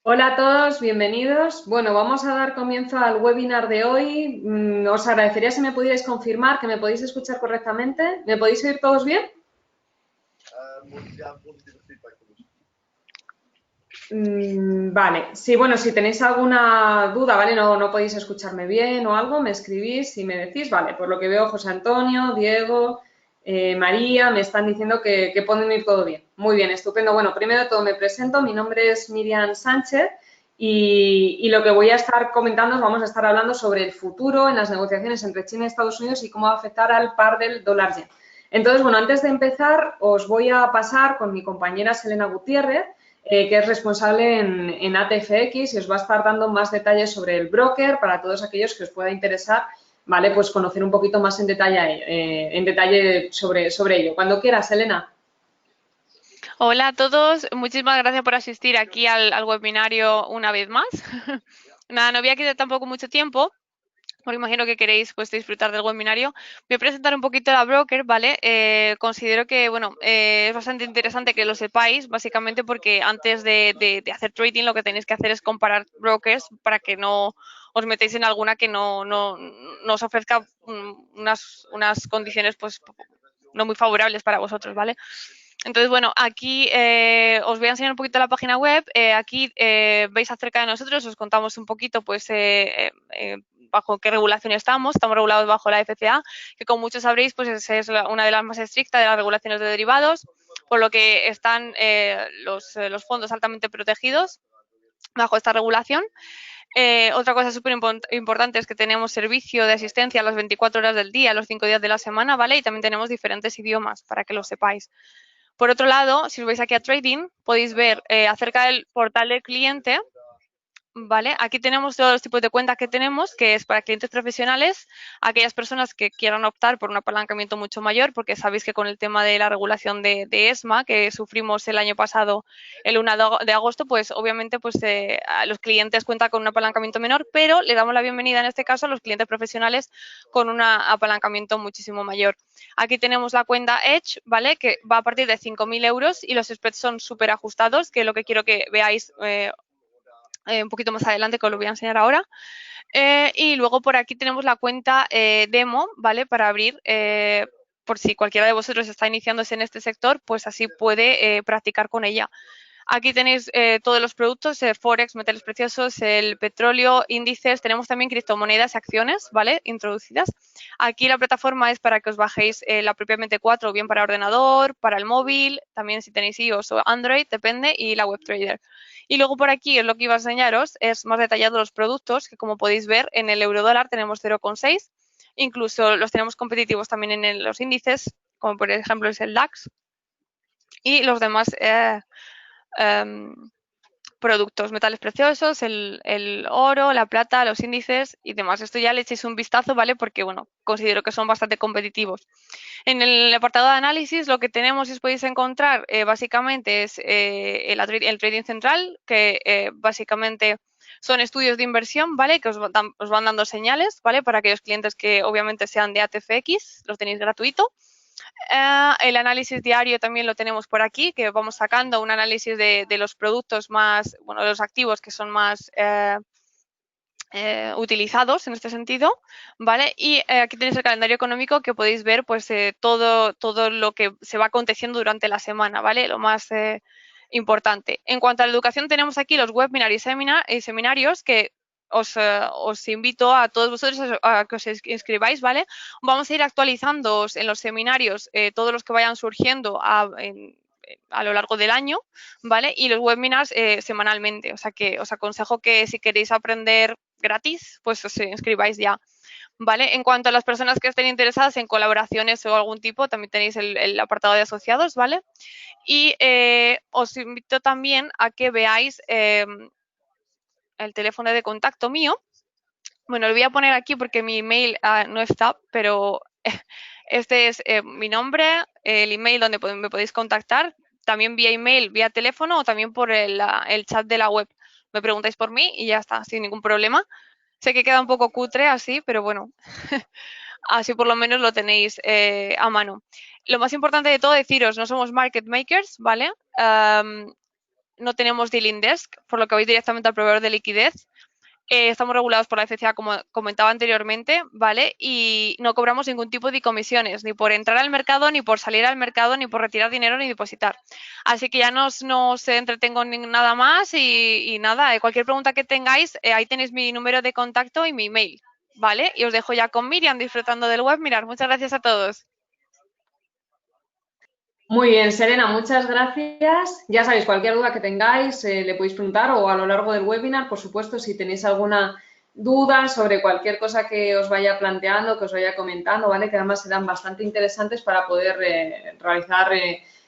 Hola a todos, bienvenidos. Bueno, vamos a dar comienzo al webinar de hoy. Os agradecería si me pudierais confirmar que me podéis escuchar correctamente. ¿Me podéis oír todos bien? Vale, sí, bueno, si tenéis alguna duda, ¿vale? No podéis escucharme bien o algo, me escribís y me decís, vale, por lo que veo José Antonio, Diego, María, me están diciendo que pueden ir todo bien. Muy bien, estupendo. Bueno, primero de todo me presento, mi nombre es Miriam Sánchez y lo que voy a estar comentando es vamos a estar hablando sobre el futuro en las negociaciones entre China y Estados Unidos y cómo va a afectar al par del dólar yen. Entonces, bueno, antes de empezar, os voy a pasar con mi compañera Selena Gutiérrez, que es responsable en ATFX y os va a estar dando más detalles sobre el broker para todos aquellos que os pueda interesar, ¿vale? Pues conocer un poquito más en detalle sobre ello. Cuando quieras, Elena. Hola a todos, muchísimas gracias por asistir aquí al webinario una vez más. Nada, no voy a quitar tampoco mucho tiempo, porque imagino que queréis pues disfrutar del webinario. Voy a presentar un poquito la broker, ¿vale? Considero que, bueno, es bastante interesante que lo sepáis, básicamente porque antes de hacer trading lo que tenéis que hacer es comparar brokers para que no os metéis en alguna que no os ofrezca unas condiciones pues no muy favorables para vosotros, ¿vale? Entonces, bueno, aquí os voy a enseñar un poquito la página web. Aquí veis acerca de nosotros, os contamos un poquito, pues, bajo qué regulación estamos. Estamos regulados bajo la FCA, que como muchos sabréis, pues es una de las más estrictas de las regulaciones de derivados, por lo que están los fondos altamente protegidos bajo esta regulación. Otra cosa súper importante es que tenemos servicio de asistencia a las 24 horas del día, los 5 días de la semana, ¿vale? Y también tenemos diferentes idiomas, para que lo sepáis. Por otro lado, si os vais aquí a Trading, podéis ver acerca del portal del cliente. Vale, aquí tenemos todos los tipos de cuentas que tenemos, que es para clientes profesionales, aquellas personas que quieran optar por un apalancamiento mucho mayor, porque sabéis que con el tema de la regulación de ESMA que sufrimos el año pasado, el 1 de agosto, pues obviamente pues los clientes cuentan con un apalancamiento menor, pero le damos la bienvenida en este caso a los clientes profesionales con un apalancamiento muchísimo mayor. Aquí tenemos la cuenta Edge, ¿vale? Que va a partir de 5.000 euros y los spreads son súper ajustados, que es lo que quiero que veáis un poquito más adelante, que os lo voy a enseñar ahora. Y luego por aquí tenemos la cuenta demo, ¿vale? Para abrir, por si cualquiera de vosotros está iniciándose en este sector, pues así puede practicar con ella. Aquí tenéis todos los productos, Forex, metales preciosos, el petróleo, índices, tenemos también criptomonedas y acciones, ¿vale? Introducidas. Aquí la plataforma es para que os bajéis la propiamente 4, o bien para ordenador, para el móvil, también si tenéis iOS o Android, depende, y la WebTrader. Y luego por aquí es lo que iba a enseñaros, es más detallado los productos, que como podéis ver en el eurodólar tenemos 0,6, incluso los tenemos competitivos también en los índices, como por ejemplo es el DAX, y los demás um, productos, metales preciosos, el oro, la plata, los índices y demás. Esto ya le echéis un vistazo, ¿vale? Porque, bueno, considero que son bastante competitivos. En el apartado de análisis, lo que tenemos y os podéis encontrar básicamente es el trading central, que básicamente son estudios de inversión, ¿vale? Que os van dando señales, ¿vale? Para aquellos clientes que obviamente sean de ATFX, los tenéis gratuito. El análisis diario también lo tenemos por aquí, que vamos sacando un análisis de los productos más, bueno, de los activos que son más utilizados en este sentido, ¿vale? Y aquí tenéis el calendario económico que podéis ver pues todo lo que se va aconteciendo durante la semana, ¿vale? Lo más importante. En cuanto a la educación, tenemos aquí los webinars y seminarios que os invito a todos vosotros a que os inscribáis, ¿vale? Vamos a ir actualizando en los seminarios todos los que vayan surgiendo a lo largo del año, ¿vale? Y los webinars semanalmente. O sea que os aconsejo que si queréis aprender gratis, pues os inscribáis ya. ¿Vale? En cuanto a las personas que estén interesadas en colaboraciones o algún tipo, también tenéis el apartado de asociados, ¿vale? Y os invito también a que veáis el teléfono de contacto mío. Bueno, lo voy a poner aquí porque mi email no está, pero este es mi nombre, el email donde me podéis contactar, también vía email, vía teléfono o también por el chat de la web. Me preguntáis por mí y ya está, sin ningún problema. Sé que queda un poco cutre así, pero bueno, así por lo menos lo tenéis a mano. Lo más importante de todo, deciros, no somos market makers, ¿vale? no tenemos dealing desk, por lo que vais directamente al proveedor de liquidez. Estamos regulados por la FCA, como comentaba anteriormente, ¿vale? Y no cobramos ningún tipo de comisiones, ni por entrar al mercado, ni por salir al mercado, ni por retirar dinero, ni depositar. Así que ya no os entretengo en nada más y nada, cualquier pregunta que tengáis, ahí tenéis mi número de contacto y mi email, ¿vale? Y os dejo ya con Miriam disfrutando del webinar. Muchas gracias a todos. Muy bien, Serena, muchas gracias. Ya sabéis, cualquier duda que tengáis le podéis preguntar o a lo largo del webinar, por supuesto, si tenéis alguna duda sobre cualquier cosa que os vaya planteando, que os vaya comentando, ¿vale? Que además serán bastante interesantes para poder realizar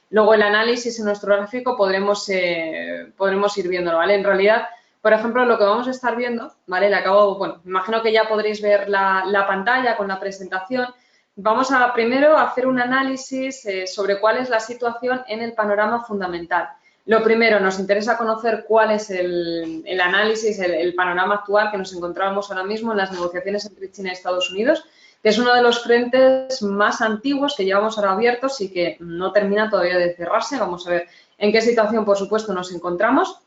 luego el análisis en nuestro gráfico, podremos ir viéndolo, ¿vale? En realidad, por ejemplo, lo que vamos a estar viendo, ¿vale? Bueno, imagino que ya podréis ver la pantalla con la presentación. Vamos a primero hacer un análisis sobre cuál es la situación en el panorama fundamental. Lo primero, nos interesa conocer cuál es el análisis, el panorama actual que nos encontramos ahora mismo en las negociaciones entre China y Estados Unidos, que es uno de los frentes más antiguos que llevamos ahora abiertos y que no termina todavía de cerrarse. Vamos a ver en qué situación, por supuesto, nos encontramos.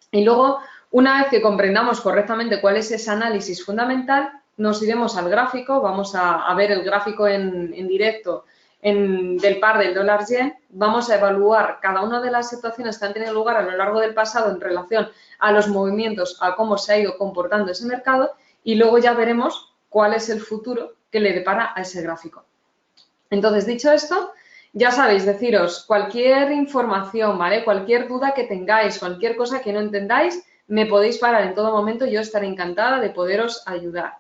Y luego, una vez que comprendamos correctamente cuál es ese análisis fundamental, nos iremos al gráfico, vamos a ver el gráfico en directo del par del dólar-yen, vamos a evaluar cada una de las situaciones que han tenido lugar a lo largo del pasado en relación a los movimientos, a cómo se ha ido comportando ese mercado y luego ya veremos cuál es el futuro que le depara a ese gráfico. Entonces, dicho esto, ya sabéis, deciros cualquier información, ¿vale? Cualquier duda que tengáis, cualquier cosa que no entendáis, me podéis parar en todo momento, yo estaré encantada de poderos ayudar.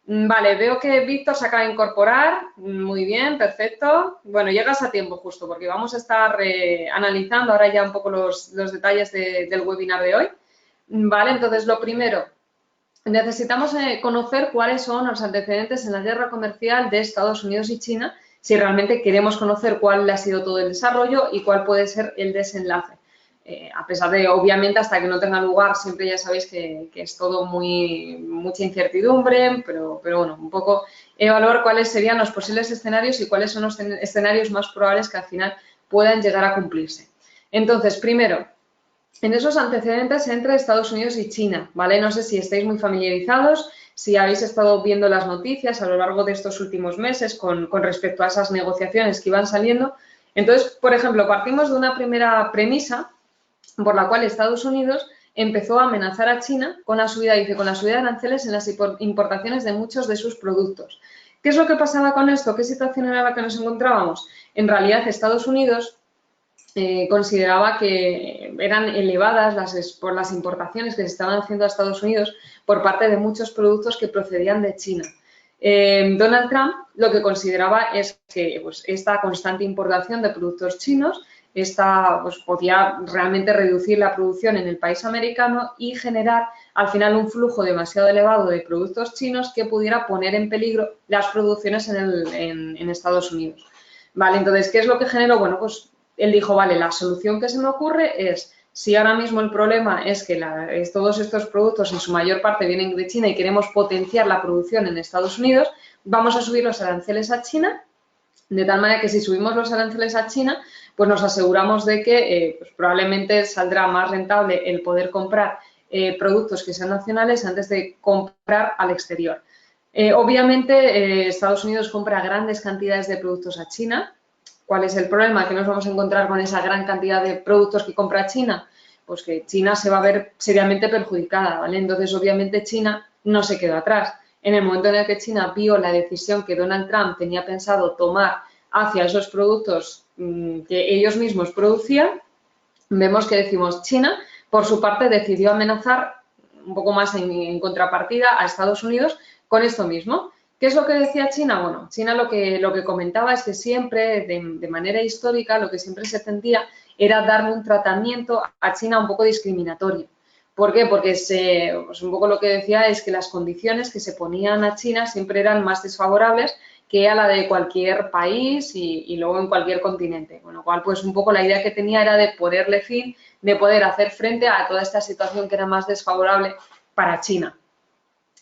Vale, veo que Víctor se acaba de incorporar. Muy bien, perfecto. Bueno, llegas a tiempo justo porque vamos a estar analizando ahora ya un poco los detalles del webinar de hoy. Vale, entonces lo primero, necesitamos conocer cuáles son los antecedentes en la guerra comercial de Estados Unidos y China si realmente queremos conocer cuál ha sido todo el desarrollo y cuál puede ser el desenlace. A pesar de, obviamente, hasta que no tenga lugar, siempre ya sabéis que es todo mucha incertidumbre, pero bueno, un poco evaluar cuáles serían los posibles escenarios y cuáles son los escenarios más probables que al final puedan llegar a cumplirse. Entonces, primero, en esos antecedentes entre Estados Unidos y China, ¿vale? No sé si estáis muy familiarizados, si habéis estado viendo las noticias a lo largo de estos últimos meses con respecto a esas negociaciones que iban saliendo. Entonces, por ejemplo, partimos de una primera premisa por la cual Estados Unidos empezó a amenazar a China con la subida, con la subida de aranceles en las importaciones de muchos de sus productos. ¿Qué es lo que pasaba con esto? ¿Qué situación era la que nos encontrábamos? En realidad, Estados Unidos consideraba que eran elevadas las importaciones que se estaban haciendo a Estados Unidos por parte de muchos productos que procedían de China. Donald Trump lo que consideraba es que pues, esta constante importación de productos chinos podía realmente reducir la producción en el país americano y generar al final un flujo demasiado elevado de productos chinos que pudiera poner en peligro las producciones en Estados Unidos. Vale, entonces, ¿qué es lo que generó? Bueno, pues él dijo, vale, la solución que se me ocurre es, si ahora mismo el problema es que todos estos productos en su mayor parte vienen de China y queremos potenciar la producción en Estados Unidos, vamos a subir los aranceles a China, de tal manera que si subimos los aranceles a China, pues nos aseguramos de que pues probablemente saldrá más rentable el poder comprar productos que sean nacionales antes de comprar al exterior. Obviamente, Estados Unidos compra grandes cantidades de productos a China. ¿Cuál es el problema? ¿Qué nos vamos a encontrar con esa gran cantidad de productos que compra China? Pues que China se va a ver seriamente perjudicada, ¿vale? Entonces, obviamente, China no se quedó atrás. En el momento en el que China vio la decisión que Donald Trump tenía pensado tomar hacia esos productos que ellos mismos producían, vemos que decimos China, por su parte, decidió amenazar un poco más en contrapartida a Estados Unidos con esto mismo. ¿Qué es lo que decía China? Bueno, China lo que comentaba es que siempre, de manera histórica, lo que siempre se tendía era darle un tratamiento a China un poco discriminatorio. ¿Por qué? Porque pues un poco lo que decía es que las condiciones que se ponían a China siempre eran más desfavorables que a la de cualquier país y luego en cualquier continente. Con lo cual, pues un poco la idea que tenía era de ponerle fin, de poder hacer frente a toda esta situación que era más desfavorable para China.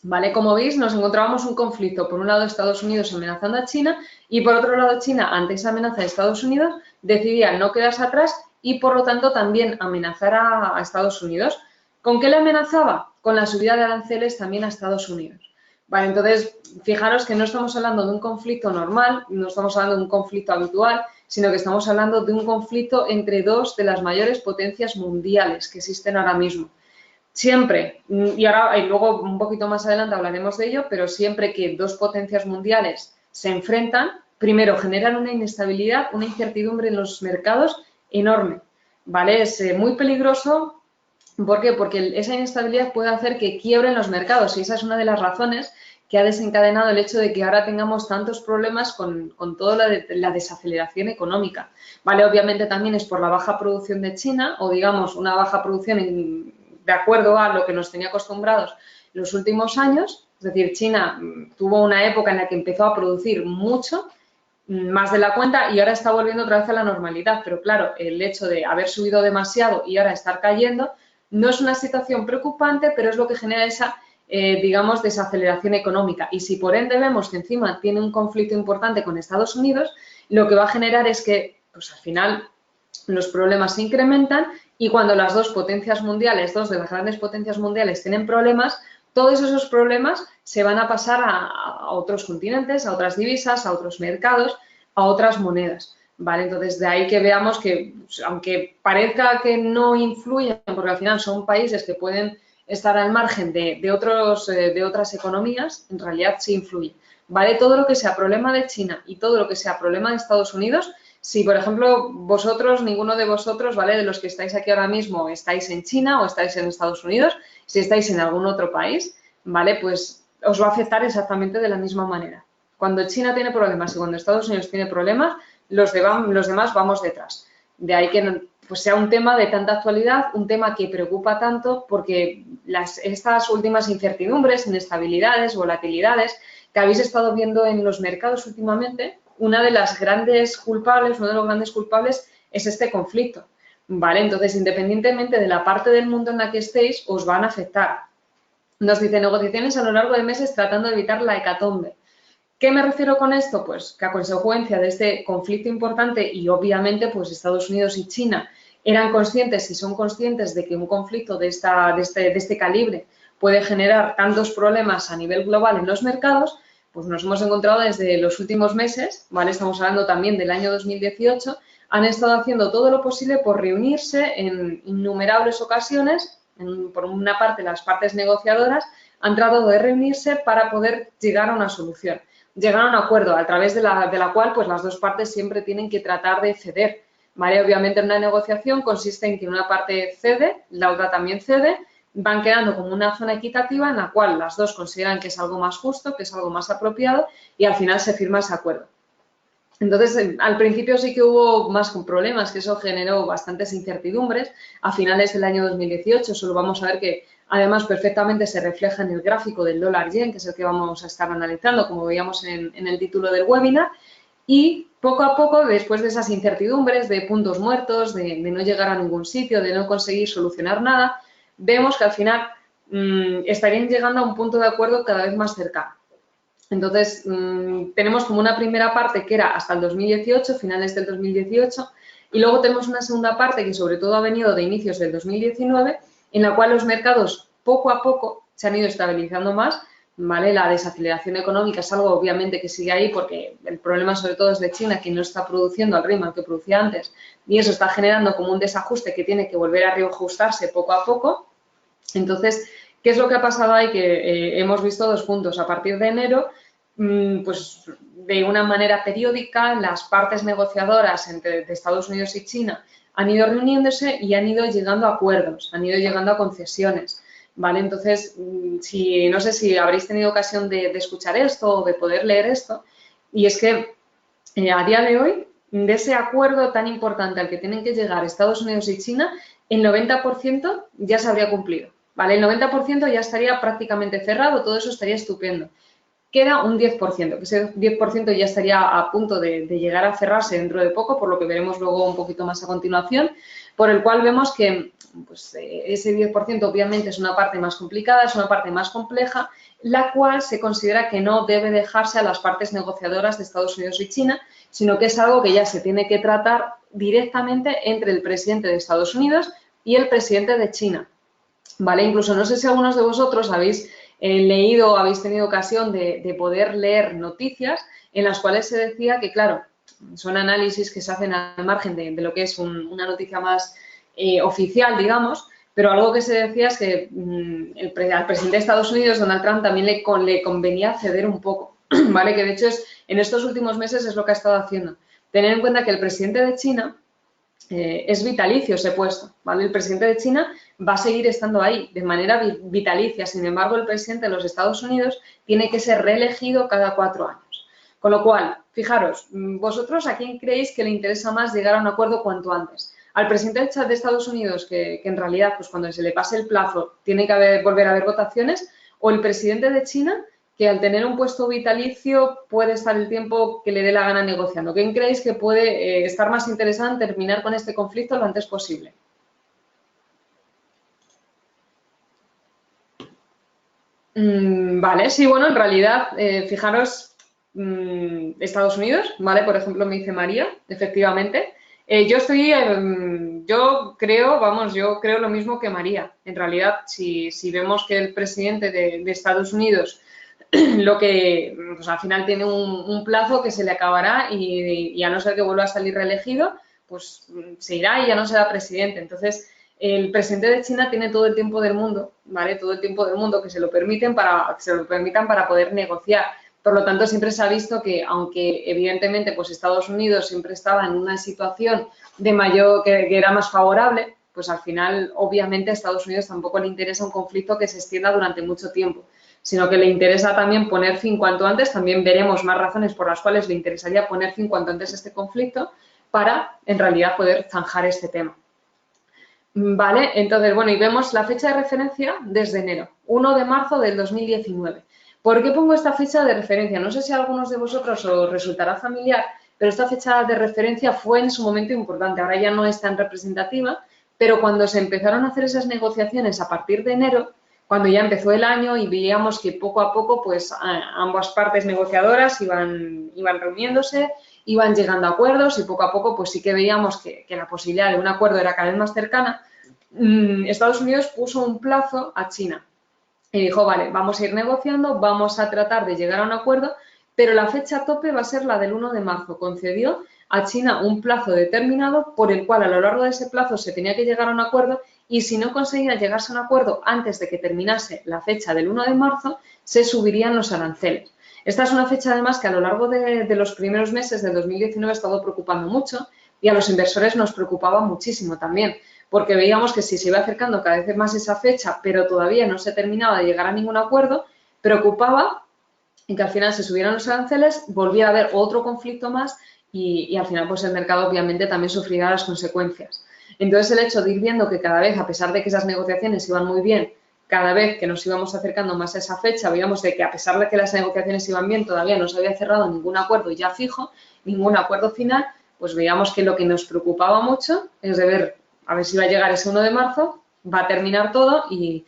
¿Vale? Como veis, nos encontrábamos un conflicto. Por un lado, Estados Unidos amenazando a China y por otro lado, China, ante esa amenaza de Estados Unidos, decidía no quedarse atrás y, por lo tanto, también amenazar a Estados Unidos. ¿Con qué le amenazaba? Con la subida de aranceles también a Estados Unidos. Vale, entonces, fijaros que no estamos hablando de un conflicto normal, no estamos hablando de un conflicto habitual, sino que estamos hablando de un conflicto entre dos de las mayores potencias mundiales que existen ahora mismo. Siempre, y luego un poquito más adelante hablaremos de ello, pero siempre que dos potencias mundiales se enfrentan, primero generan una inestabilidad, una incertidumbre en los mercados enorme, ¿vale? Es muy peligroso. ¿Por qué? Porque esa inestabilidad puede hacer que quiebren los mercados y esa es una de las razones que ha desencadenado el hecho de que ahora tengamos tantos problemas con toda la desaceleración económica. ¿Vale? Obviamente también es por la baja producción de China o, digamos, una baja producción de acuerdo a lo que nos tenía acostumbrados los últimos años. Es decir, China tuvo una época en la que empezó a producir mucho, más de la cuenta, y ahora está volviendo otra vez a la normalidad. Pero claro, el hecho de haber subido demasiado y ahora estar cayendo no es una situación preocupante, pero es lo que genera esa, digamos, desaceleración económica. Y si por ende vemos que encima tiene un conflicto importante con Estados Unidos, lo que va a generar es que, pues al final, los problemas se incrementan y cuando las dos potencias mundiales, dos de las grandes potencias mundiales tienen problemas, todos esos problemas se van a pasar a otros continentes, a otras divisas, a otros mercados, a otras monedas. ¿Vale? Entonces, de ahí que veamos que, aunque parezca que no influyen, porque al final son países que pueden estar al margen de otras economías, en realidad sí influyen. ¿Vale? Todo lo que sea problema de China y todo lo que sea problema de Estados Unidos, si, por ejemplo, vosotros, ninguno de vosotros, ¿vale? De los que estáis aquí ahora mismo, estáis en China o estáis en Estados Unidos, si estáis en algún otro país, ¿vale? Pues os va a afectar exactamente de la misma manera. Cuando China tiene problemas y cuando Estados Unidos tiene problemas, los demás vamos detrás. De ahí que pues sea un tema de tanta actualidad, un tema que preocupa tanto porque estas últimas incertidumbres, inestabilidades, volatilidades que habéis estado viendo en los mercados últimamente, uno de los grandes culpables es este conflicto. ¿Vale? Entonces, independientemente de la parte del mundo en la que estéis, os van a afectar. Nos dice negociaciones a lo largo de meses tratando de evitar la hecatombe. ¿Qué me refiero con esto? Pues que a consecuencia de este conflicto importante y obviamente pues Estados Unidos y China eran conscientes y son conscientes de que un conflicto de este calibre puede generar tantos problemas a nivel global en los mercados, pues nos hemos encontrado desde los últimos meses, ¿vale? Estamos hablando también del año 2018, han estado haciendo todo lo posible por reunirse en innumerables ocasiones. Por una parte, las partes negociadoras han tratado de reunirse para poder llegar a una solución. Llegar a un acuerdo a través de la cual pues las dos partes siempre tienen que tratar de ceder. ¿Vale? Obviamente una negociación consiste en que una parte cede, la otra también cede, van quedando como una zona equitativa en la cual las dos consideran que es algo más justo, que es algo más apropiado y al final se firma ese acuerdo. Entonces, al principio sí que hubo más problemas, que eso generó bastantes incertidumbres. A finales del año 2018 solo vamos a ver que además perfectamente se refleja en el gráfico del dólar-yen, que es el que vamos a estar analizando, como veíamos en el título del webinar. Y poco a poco, después de esas incertidumbres, de puntos muertos, de no llegar a ningún sitio, de no conseguir solucionar nada, vemos que al final estarían llegando a un punto de acuerdo cada vez más cercano. Entonces, tenemos como una primera parte que era hasta el 2018, finales del 2018, y luego tenemos una segunda parte que sobre todo ha venido de inicios del 2019, en la cual los mercados poco a poco se han ido estabilizando más, ¿vale? La desaceleración económica es algo obviamente que sigue ahí porque el problema sobre todo es de China, que no está produciendo al ritmo que producía antes, y eso está generando como un desajuste que tiene que volver a reajustarse poco a poco. Entonces, ¿qué es lo que ha pasado ahí? Que hemos visto dos puntos. A partir de enero, pues de una manera periódica, las partes negociadoras de Estados Unidos y China han ido reuniéndose y han ido llegando a acuerdos, han ido llegando a concesiones, ¿vale? Entonces, no sé si habréis tenido ocasión de escuchar esto o de poder leer esto, y es que a día de hoy, de ese acuerdo tan importante al que tienen que llegar Estados Unidos y China, el 90% ya se habría cumplido. ¿Vale? El 90% ya estaría prácticamente cerrado, todo eso estaría estupendo. Queda un 10%, que ese 10% ya estaría a punto de llegar a cerrarse dentro de poco, por lo que veremos luego un poquito más a continuación. por el cual vemos que pues, ese 10% obviamente es una parte más complicada, es una parte más compleja, la cual se considera que no debe dejarse a las partes negociadoras de Estados Unidos y China, sino que es algo que ya se tiene que tratar directamente entre el presidente de Estados Unidos y el presidente de China. ¿Vale? Incluso no sé si algunos de vosotros habéis leído o habéis tenido ocasión de poder leer noticias en las cuales se decía que, claro, son análisis que se hacen al margen de lo que es una noticia más oficial, digamos, pero algo que se decía es que al presidente de Estados Unidos, Donald Trump, también le convenía ceder un poco, ¿vale? Que de hecho en estos últimos meses es lo que ha estado haciendo. Tener en cuenta que el presidente de China es vitalicio ese puesto, ¿vale? El presidente de China va a seguir estando ahí de manera vitalicia. Sin embargo, el presidente de los Estados Unidos tiene que ser reelegido cada 4 años. Con lo cual, fijaros, vosotros a quién creéis que le interesa más llegar a un acuerdo cuanto antes. Al presidente de Estados Unidos, que en realidad, pues cuando se le pase el plazo, tiene que volver a haber votaciones, o el presidente de China, que al tener un puesto vitalicio puede estar el tiempo que le dé la gana negociando. ¿Quién creéis que puede estar más interesado en terminar con este conflicto lo antes posible? Vale, sí, bueno, en realidad, fijaros, Estados Unidos, ¿vale? Por ejemplo, me dice María, efectivamente. Yo creo lo mismo que María. En realidad, si vemos que el presidente de Estados Unidos lo que pues al final tiene un plazo que se le acabará y a no ser que vuelva a salir reelegido, pues se irá y ya no será presidente. Entonces, el presidente de China tiene todo el tiempo del mundo, ¿vale? Todo el tiempo del mundo que se lo permitan para poder negociar. Por lo tanto, siempre se ha visto que, aunque evidentemente pues Estados Unidos siempre estaba en una situación de mayor, que era más favorable, pues al final, obviamente, a Estados Unidos tampoco le interesa un conflicto que se extienda durante mucho tiempo, sino que le interesa también poner fin cuanto antes. También veremos más razones por las cuales le interesaría poner fin cuanto antes a este conflicto para, en realidad, poder zanjar este tema. Vale, entonces, bueno, y vemos la fecha de referencia desde enero, 1 de marzo del 2019. ¿Por qué pongo esta fecha de referencia? No sé si a algunos de vosotros os resultará familiar, pero esta fecha de referencia fue en su momento importante. Ahora ya no es tan representativa, pero cuando se empezaron a hacer esas negociaciones a partir de enero, cuando ya empezó el año y veíamos que poco a poco, pues ambas partes negociadoras iban reuniéndose, iban llegando a acuerdos y poco a poco, pues sí que veíamos que la posibilidad de un acuerdo era cada vez más cercana. Estados Unidos puso un plazo a China y dijo, vale, vamos a ir negociando, vamos a tratar de llegar a un acuerdo, pero la fecha tope va a ser la del 1 de marzo. Concedió a China un plazo determinado por el cual a lo largo de ese plazo se tenía que llegar a un acuerdo y si no conseguía llegarse a un acuerdo antes de que terminase la fecha del 1 de marzo, se subirían los aranceles. Esta es una fecha, además, que a lo largo de los primeros meses de 2019 ha estado preocupando mucho y a los inversores nos preocupaba muchísimo también, porque veíamos que si se iba acercando cada vez más esa fecha, pero todavía no se terminaba de llegar a ningún acuerdo, preocupaba en que al final se subieran los aranceles, volviera a haber otro conflicto más y al final pues el mercado obviamente también sufrirá las consecuencias. Entonces el hecho de ir viendo que cada vez, a pesar de que esas negociaciones iban muy bien, cada vez que nos íbamos acercando más a esa fecha, veíamos de que a pesar de que las negociaciones iban bien, todavía no se había cerrado ningún acuerdo ya fijo, ningún acuerdo final, pues veíamos que lo que nos preocupaba mucho es de ver a ver si va a llegar ese 1 de marzo, va a terminar todo y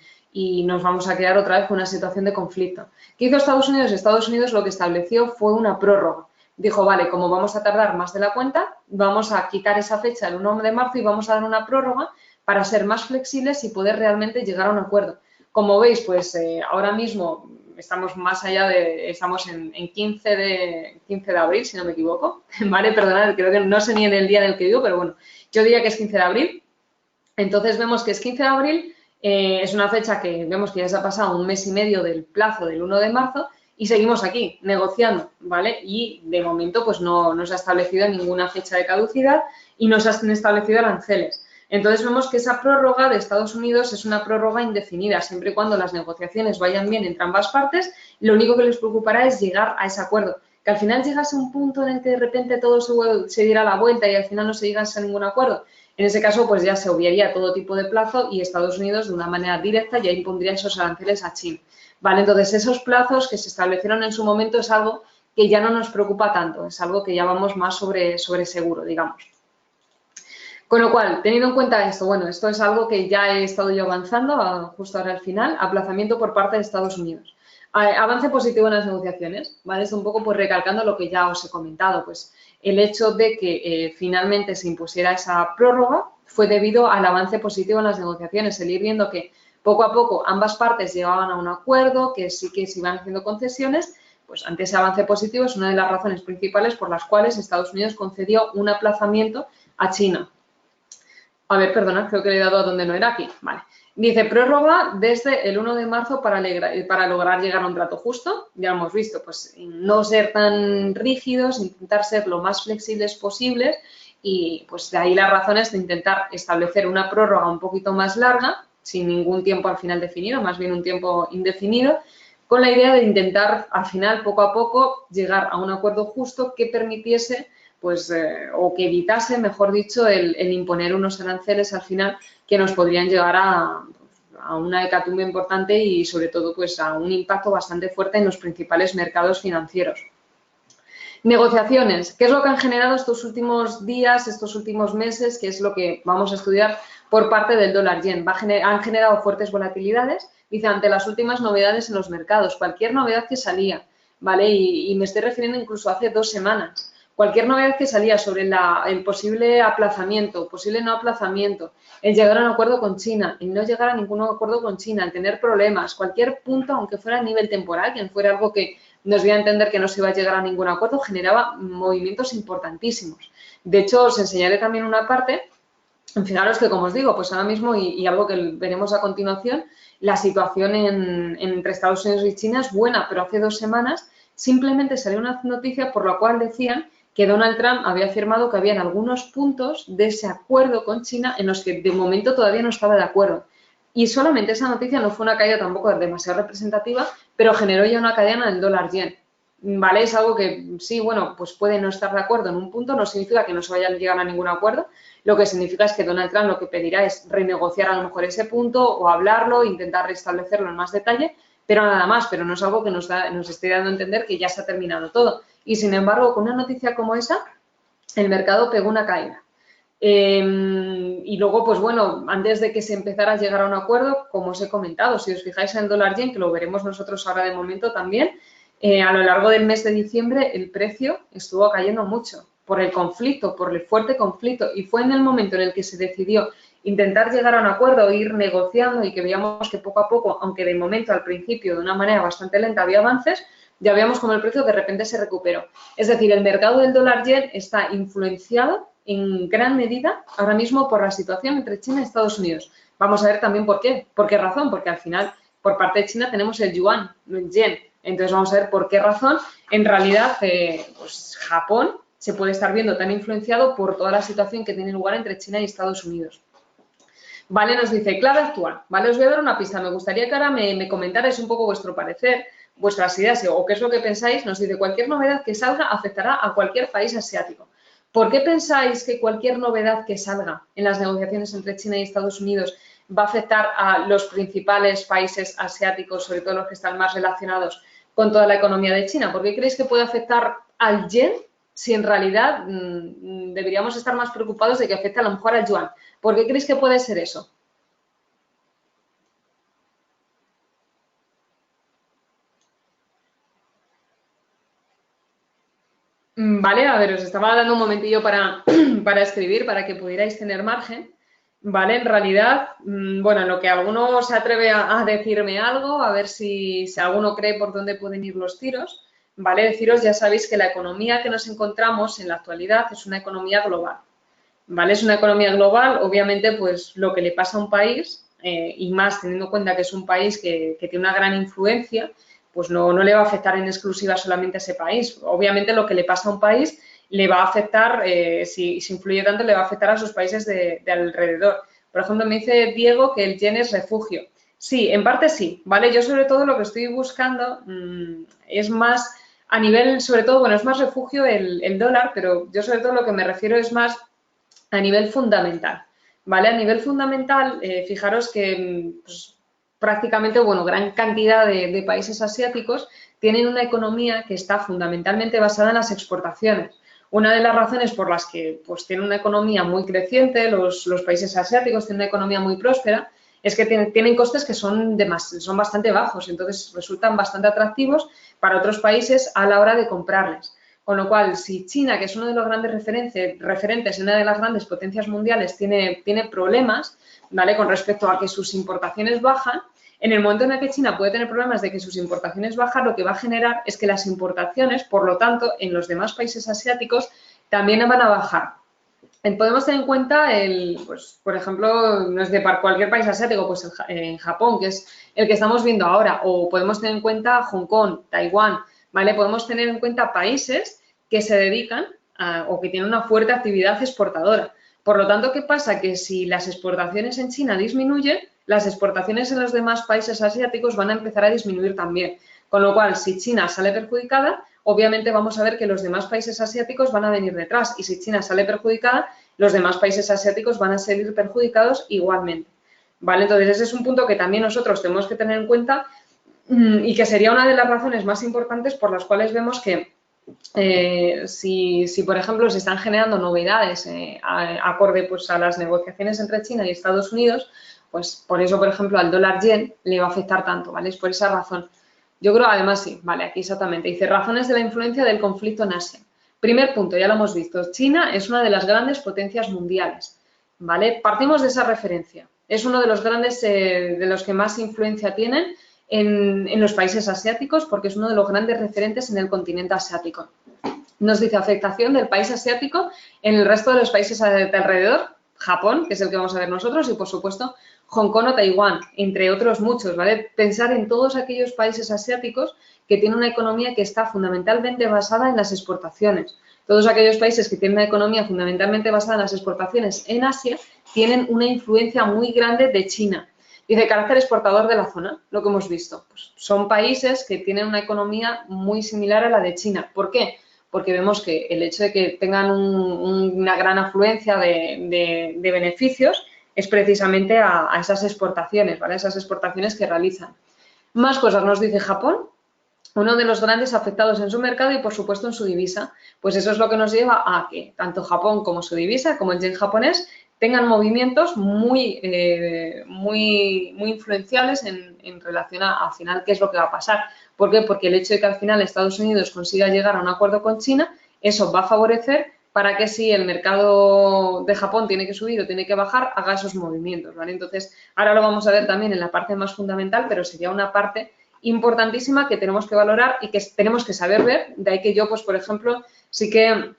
nos vamos a quedar otra vez con una situación de conflicto. ¿Qué hizo Estados Unidos? Estados Unidos lo que estableció fue una prórroga. Dijo, vale, como vamos a tardar más de la cuenta, vamos a quitar esa fecha el 1 de marzo y vamos a dar una prórroga para ser más flexibles y poder realmente llegar a un acuerdo. Como veis, pues ahora mismo estamos más allá estamos en 15 de abril, si no me equivoco, ¿vale? Perdonad, creo que no sé ni en el día en el que vivo, pero bueno, yo diría que es 15 de abril. Entonces vemos que es 15 de abril, es una fecha que vemos que ya se ha pasado un mes y medio del plazo del 1 de marzo y seguimos aquí negociando, ¿vale? Y de momento pues no se ha establecido ninguna fecha de caducidad y no se han establecido aranceles. Entonces vemos que esa prórroga de Estados Unidos es una prórroga indefinida, siempre y cuando las negociaciones vayan bien entre ambas partes, lo único que les preocupará es llegar a ese acuerdo. Que al final llegase un punto en el que de repente todo se diera la vuelta y al final no se llegase a ningún acuerdo. En ese caso, pues ya se obviaría todo tipo de plazo y Estados Unidos, de una manera directa, ya impondría esos aranceles a China. Vale, entonces esos plazos que se establecieron en su momento es algo que ya no nos preocupa tanto, es algo que ya vamos más sobre seguro, digamos. Con lo cual, teniendo en cuenta esto, bueno, esto es algo que ya he estado yo avanzando, justo ahora al final, aplazamiento por parte de Estados Unidos. Avance positivo en las negociaciones, ¿vale? Es un poco pues recalcando lo que ya os he comentado, pues el hecho de que finalmente se impusiera esa prórroga fue debido al avance positivo en las negociaciones, el ir viendo que poco a poco ambas partes llegaban a un acuerdo, que sí que se iban haciendo concesiones, pues ante ese avance positivo es una de las razones principales por las cuales Estados Unidos concedió un aplazamiento a China. A ver, perdonad, creo que le he dado a donde no era aquí. Vale. Dice, prórroga desde el 1 de marzo para lograr llegar a un trato justo. Ya hemos visto, pues no ser tan rígidos, intentar ser lo más flexibles posibles y pues de ahí las razones de intentar establecer una prórroga un poquito más larga, sin ningún tiempo al final definido, más bien un tiempo indefinido, con la idea de intentar al final, poco a poco, llegar a un acuerdo justo que permitiese pues, o que evitase, mejor dicho, el imponer unos aranceles al final que nos podrían llegar a una hecatombe importante y sobre todo pues a un impacto bastante fuerte en los principales mercados financieros. Negociaciones, ¿qué es lo que han generado estos últimos días, estos últimos meses? ¿Qué es lo que vamos a estudiar por parte del dólar yen? Han generado fuertes volatilidades, dice, ante las últimas novedades en los mercados, cualquier novedad que salía, ¿vale? Y me estoy refiriendo incluso hace 2 semanas. Cualquier novedad que salía sobre el posible aplazamiento, posible no aplazamiento, el llegar a un acuerdo con China, el no llegar a ningún acuerdo con China, el tener problemas, cualquier punto, aunque fuera a nivel temporal, que fuera algo que nos dio a entender que no se iba a llegar a ningún acuerdo, generaba movimientos importantísimos. De hecho, os enseñaré también una parte. Fijaros que, como os digo, pues ahora mismo, y algo que veremos a continuación, la situación entre Estados Unidos y China es buena, pero hace 2 semanas simplemente salió una noticia por la cual decían que Donald Trump había afirmado que habían algunos puntos de ese acuerdo con China en los que de momento todavía no estaba de acuerdo. Y solamente esa noticia no fue una caída tampoco demasiado representativa, pero generó ya una cadena del dólar yen. ¿Vale? Es algo que sí, bueno, pues puede no estar de acuerdo en un punto, no significa que no se vaya a llegar a ningún acuerdo, lo que significa es que Donald Trump lo que pedirá es renegociar a lo mejor ese punto o hablarlo, intentar restablecerlo en más detalle, pero nada más, pero no es algo que nos esté dando a entender que ya se ha terminado todo. Y sin embargo, con una noticia como esa, el mercado pegó una caída. Y luego, pues bueno, antes de que se empezara a llegar a un acuerdo, como os he comentado, si os fijáis en el dólar yen, que lo veremos nosotros ahora de momento también, a lo largo del mes de diciembre el precio estuvo cayendo mucho por el conflicto, por el fuerte conflicto, y fue en el momento en el que se decidió intentar llegar a un acuerdo, ir negociando y que veíamos que poco a poco, aunque de momento al principio de una manera bastante lenta había avances, ya veíamos como el precio de repente se recuperó. Es decir, el mercado del dólar yen está influenciado en gran medida ahora mismo por la situación entre China y Estados Unidos. Vamos a ver también por qué. ¿Por qué razón? Porque al final, por parte de China tenemos el yuan, no el yen. Entonces vamos a ver por qué razón. En realidad, pues Japón se puede estar viendo tan influenciado por toda la situación que tiene lugar entre China y Estados Unidos. Vale, nos dice, clave actual. Vale, os voy a dar una pista. Me gustaría que ahora me comentarais un poco vuestro parecer, vuestras ideas o qué es lo que pensáis. Nos dice, cualquier novedad que salga afectará a cualquier país asiático. ¿Por qué pensáis que cualquier novedad que salga en las negociaciones entre China y Estados Unidos va a afectar a los principales países asiáticos, sobre todo los que están más relacionados con toda la economía de China? ¿Por qué creéis que puede afectar al yen si en realidad deberíamos estar más preocupados de que afecte a lo mejor al yuan? ¿Por qué creéis que puede ser eso? Vale, a ver, os estaba dando un momentillo para escribir, para que pudierais tener margen. Vale, en realidad, bueno, en lo que alguno se atreve a decirme algo, a ver si alguno cree por dónde pueden ir los tiros. Vale, deciros, ya sabéis que la economía que nos encontramos en la actualidad es una economía global. ¿Vale? Es una economía global, obviamente, pues lo que le pasa a un país, y más teniendo en cuenta que es un país que tiene una gran influencia, pues no le va a afectar en exclusiva solamente a ese país. Obviamente lo que le pasa a un país le va a afectar, si influye tanto, le va a afectar a sus países de alrededor. Por ejemplo, me dice Diego que el yen es refugio. Sí, en parte sí, ¿vale? Yo sobre todo lo que estoy buscando es más a nivel, sobre todo, bueno, es más refugio el dólar, pero yo sobre todo lo que me refiero es más a nivel fundamental, ¿vale? A nivel fundamental, fijaros que pues, prácticamente, bueno, gran cantidad de países asiáticos tienen una economía que está fundamentalmente basada en las exportaciones. Una de las razones por las que pues, tienen una economía muy creciente, los países asiáticos tienen una economía muy próspera, es que tienen costes que son bastante bajos, entonces resultan bastante atractivos para otros países a la hora de comprarles. Con lo cual, si China, que es uno de los grandes referentes, una de las grandes potencias mundiales, tiene problemas, ¿vale?, con respecto a que sus importaciones bajan, en el momento en el que China puede tener problemas de que sus importaciones bajan, lo que va a generar es que las importaciones, por lo tanto, en los demás países asiáticos también van a bajar. Podemos tener en cuenta, pues, por ejemplo, no es de cualquier país asiático, pues en Japón, que es el que estamos viendo ahora, o podemos tener en cuenta Hong Kong, Taiwán, ¿vale? Podemos tener en cuenta países que se dedican o que tienen una fuerte actividad exportadora. Por lo tanto, ¿qué pasa? Que si las exportaciones en China disminuyen, las exportaciones en los demás países asiáticos van a empezar a disminuir también. Con lo cual, si China sale perjudicada, obviamente vamos a ver que los demás países asiáticos van a venir detrás y si China sale perjudicada, los demás países asiáticos van a salir perjudicados igualmente. ¿Vale? Entonces, ese es un punto que también nosotros tenemos que tener en cuenta y que sería una de las razones más importantes por las cuales vemos que si, por ejemplo, se están generando novedades acorde pues, a las negociaciones entre China y Estados Unidos, pues por eso, por ejemplo, al dólar yen le va a afectar tanto, ¿vale? Es por esa razón. Yo creo, además, sí, vale, aquí exactamente. Dice, razones de la influencia del conflicto en Asia. Primer punto, ya lo hemos visto, China es una de las grandes potencias mundiales, ¿vale? Partimos de esa referencia. Es uno de los grandes, de los que más influencia tienen en los países asiáticos porque es uno de los grandes referentes en el continente asiático. Nos dice afectación del país asiático en el resto de los países de alrededor, Japón, que es el que vamos a ver nosotros, y por supuesto Hong Kong o Taiwán, entre otros muchos, ¿vale? Pensar en todos aquellos países asiáticos que tienen una economía que está fundamentalmente basada en las exportaciones. Todos aquellos países que tienen una economía fundamentalmente basada en las exportaciones en Asia tienen una influencia muy grande de China. Dice, carácter exportador de la zona, lo que hemos visto. Pues son países que tienen una economía muy similar a la de China. ¿Por qué? Porque vemos que el hecho de que tengan una gran afluencia de beneficios es precisamente a esas exportaciones, ¿vale? Esas exportaciones que realizan. Más cosas nos dice Japón, uno de los grandes afectados en su mercado y, por supuesto, en su divisa. Pues eso es lo que nos lleva a que tanto Japón como su divisa, como el yen japonés, tengan movimientos muy influenciales en relación al final qué es lo que va a pasar. ¿Por qué? Porque el hecho de que al final Estados Unidos consiga llegar a un acuerdo con China, eso va a favorecer para que si el mercado de Japón tiene que subir o tiene que bajar, haga esos movimientos, ¿vale? Entonces, ahora lo vamos a ver también en la parte más fundamental, pero sería una parte importantísima que tenemos que valorar y que tenemos que saber ver. De ahí que yo, pues, por ejemplo, sí que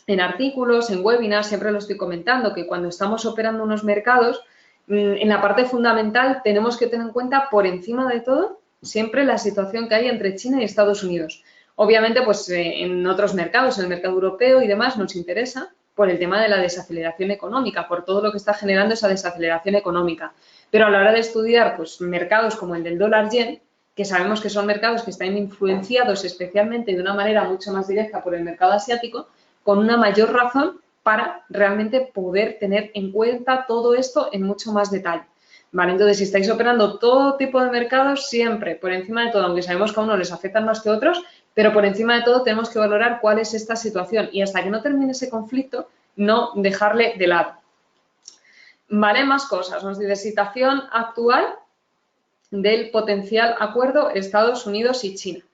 en artículos, en webinars, siempre lo estoy comentando, que cuando estamos operando unos mercados, en la parte fundamental tenemos que tener en cuenta, por encima de todo, siempre la situación que hay entre China y Estados Unidos. Obviamente, pues en otros mercados, en el mercado europeo y demás, nos interesa por el tema de la desaceleración económica, por todo lo que está generando esa desaceleración económica. Pero a la hora de estudiar pues, mercados como el del dólar-yen, que sabemos que son mercados que están influenciados especialmente de una manera mucho más directa por el mercado asiático, con una mayor razón para realmente poder tener en cuenta todo esto en mucho más detalle. Vale, entonces, si estáis operando todo tipo de mercados, siempre, por encima de todo, aunque sabemos que a unos les afectan más que a otros, pero por encima de todo tenemos que valorar cuál es esta situación y hasta que no termine ese conflicto, no dejarle de lado. Vale, más cosas. Nos dice situación actual del potencial acuerdo Estados Unidos y China.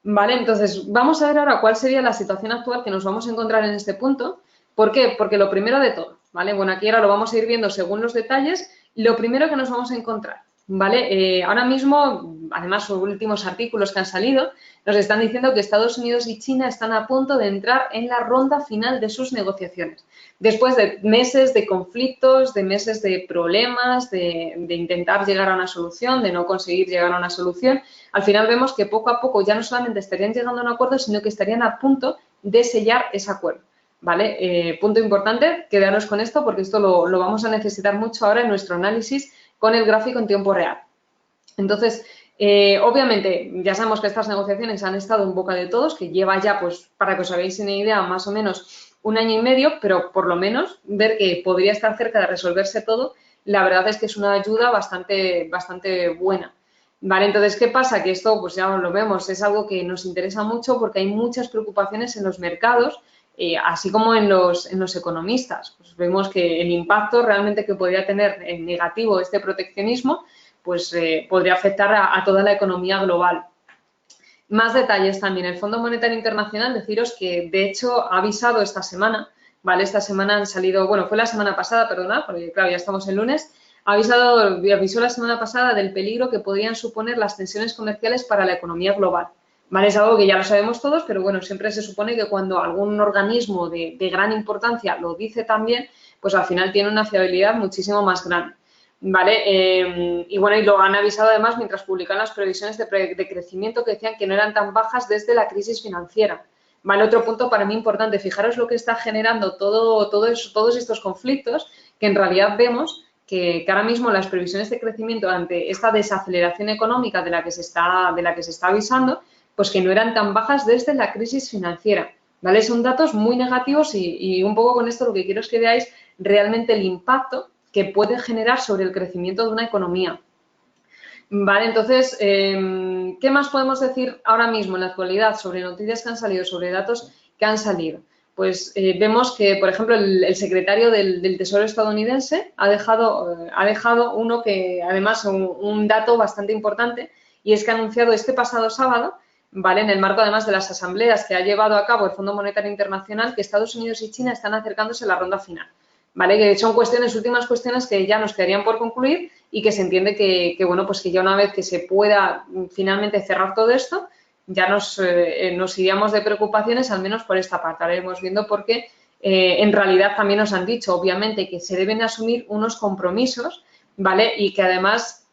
Vale, entonces vamos a ver ahora cuál sería la situación actual que nos vamos a encontrar en este punto. ¿Por qué? Porque lo primero de todo, ¿vale? Bueno, aquí ahora lo vamos a ir viendo según los detalles. Lo primero que nos vamos a encontrar, ¿vale? Ahora mismo, además, los últimos artículos que han salido nos están diciendo que Estados Unidos y China están a punto de entrar en la ronda final de sus negociaciones. Después de meses de conflictos, de meses de problemas, de intentar llegar a una solución, de no conseguir llegar a una solución, al final vemos que poco a poco ya no solamente estarían llegando a un acuerdo, sino que estarían a punto de sellar ese acuerdo. ¿Vale? Punto importante, quedaros con esto porque esto lo vamos a necesitar mucho ahora en nuestro análisis con el gráfico en tiempo real. Entonces, obviamente, ya sabemos que estas negociaciones han estado en boca de todos, que lleva ya, pues, para que os hagáis una idea, más o menos 1 año y medio, pero por lo menos ver que podría estar cerca de resolverse todo, la verdad es que es una ayuda bastante buena. Vale, entonces, ¿qué pasa? Que esto, pues ya lo vemos, es algo que nos interesa mucho porque hay muchas preocupaciones en los mercados así como en los economistas. Pues vemos que el impacto realmente que podría tener en negativo este proteccionismo, pues podría afectar a toda la economía global. Más detalles también. El Fondo Monetario Internacional, deciros que de hecho ha avisado esta semana, ¿vale? Esta semana han salido, bueno, fue la semana pasada, perdona, porque claro, ya estamos el lunes, avisó la semana pasada del peligro que podrían suponer las tensiones comerciales para la economía global. ¿Vale? Es algo que ya lo sabemos todos, pero bueno, siempre se supone que cuando algún organismo de gran importancia lo dice también, pues al final tiene una fiabilidad muchísimo más grande. ¿Vale? Y bueno, y lo han avisado además mientras publican las previsiones de crecimiento que decían que no eran tan bajas desde la crisis financiera. ¿Vale? Otro punto para mí importante, fijaros lo que está generando todos estos conflictos, que en realidad vemos que ahora mismo las previsiones de crecimiento ante esta desaceleración económica de la que se está avisando, pues que no eran tan bajas desde la crisis financiera. ¿Vale? Son datos muy negativos y un poco con esto lo que quiero es que veáis realmente el impacto que puede generar sobre el crecimiento de una economía. Vale, entonces, ¿qué más podemos decir ahora mismo en la actualidad sobre noticias que han salido, sobre datos que han salido? Pues vemos que, por ejemplo, el secretario del Tesoro estadounidense ha dejado uno que, además, un dato bastante importante, y es que ha anunciado este pasado sábado, ¿vale? En el marco, además, de las asambleas que ha llevado a cabo el Fondo Monetario Internacional, que Estados Unidos y China están acercándose a la ronda final. ¿Vale? Que son últimas cuestiones que ya nos quedarían por concluir y que se entiende que bueno, pues que ya una vez que se pueda finalmente cerrar todo esto, ya nos iríamos de preocupaciones, al menos por esta parte. Ahora iremos viendo porque en realidad también nos han dicho, obviamente, que se deben asumir unos compromisos, ¿vale? Y que además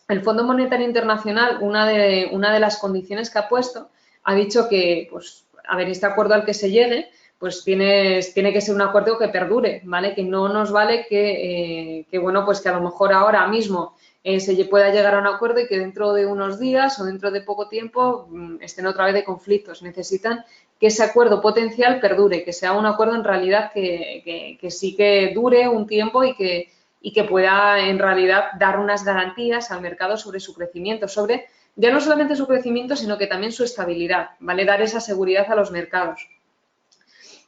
el Fondo Monetario Internacional, una de las condiciones que ha puesto, ha dicho que, pues, a ver, este acuerdo al que se llegue, pues tiene que ser un acuerdo que perdure, ¿vale? Que no nos vale que bueno, pues que a lo mejor ahora mismo se pueda llegar a un acuerdo y que dentro de unos días o dentro de poco tiempo estén otra vez de conflictos. Necesitan que ese acuerdo potencial perdure, que sea un acuerdo en realidad que sí que dure un tiempo y que pueda en realidad dar unas garantías al mercado sobre su crecimiento, sobre ya no solamente su crecimiento, sino que también su estabilidad, ¿vale? Dar esa seguridad a los mercados.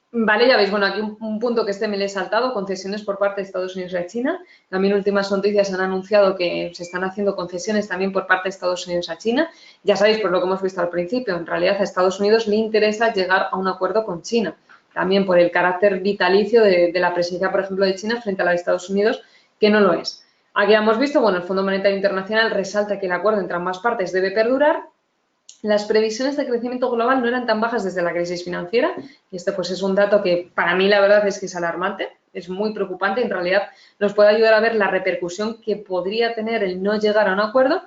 Vale, ya veis, bueno, aquí un punto que me le he saltado, concesiones por parte de Estados Unidos y China. También últimas noticias han anunciado que se están haciendo concesiones también por parte de Estados Unidos a China. Ya sabéis, por lo que hemos visto al principio, en realidad a Estados Unidos le interesa llegar a un acuerdo con China. También por el carácter vitalicio de la presencia, por ejemplo, de China frente a la de Estados Unidos, que no lo es. Aquí hemos visto, bueno, el Fondo Monetario Internacional resalta que el acuerdo entre ambas partes debe perdurar. Las previsiones de crecimiento global no eran tan bajas desde la crisis financiera, y este pues es un dato que para mí la verdad es que es alarmante, es muy preocupante, en realidad nos puede ayudar a ver la repercusión que podría tener el no llegar a un acuerdo.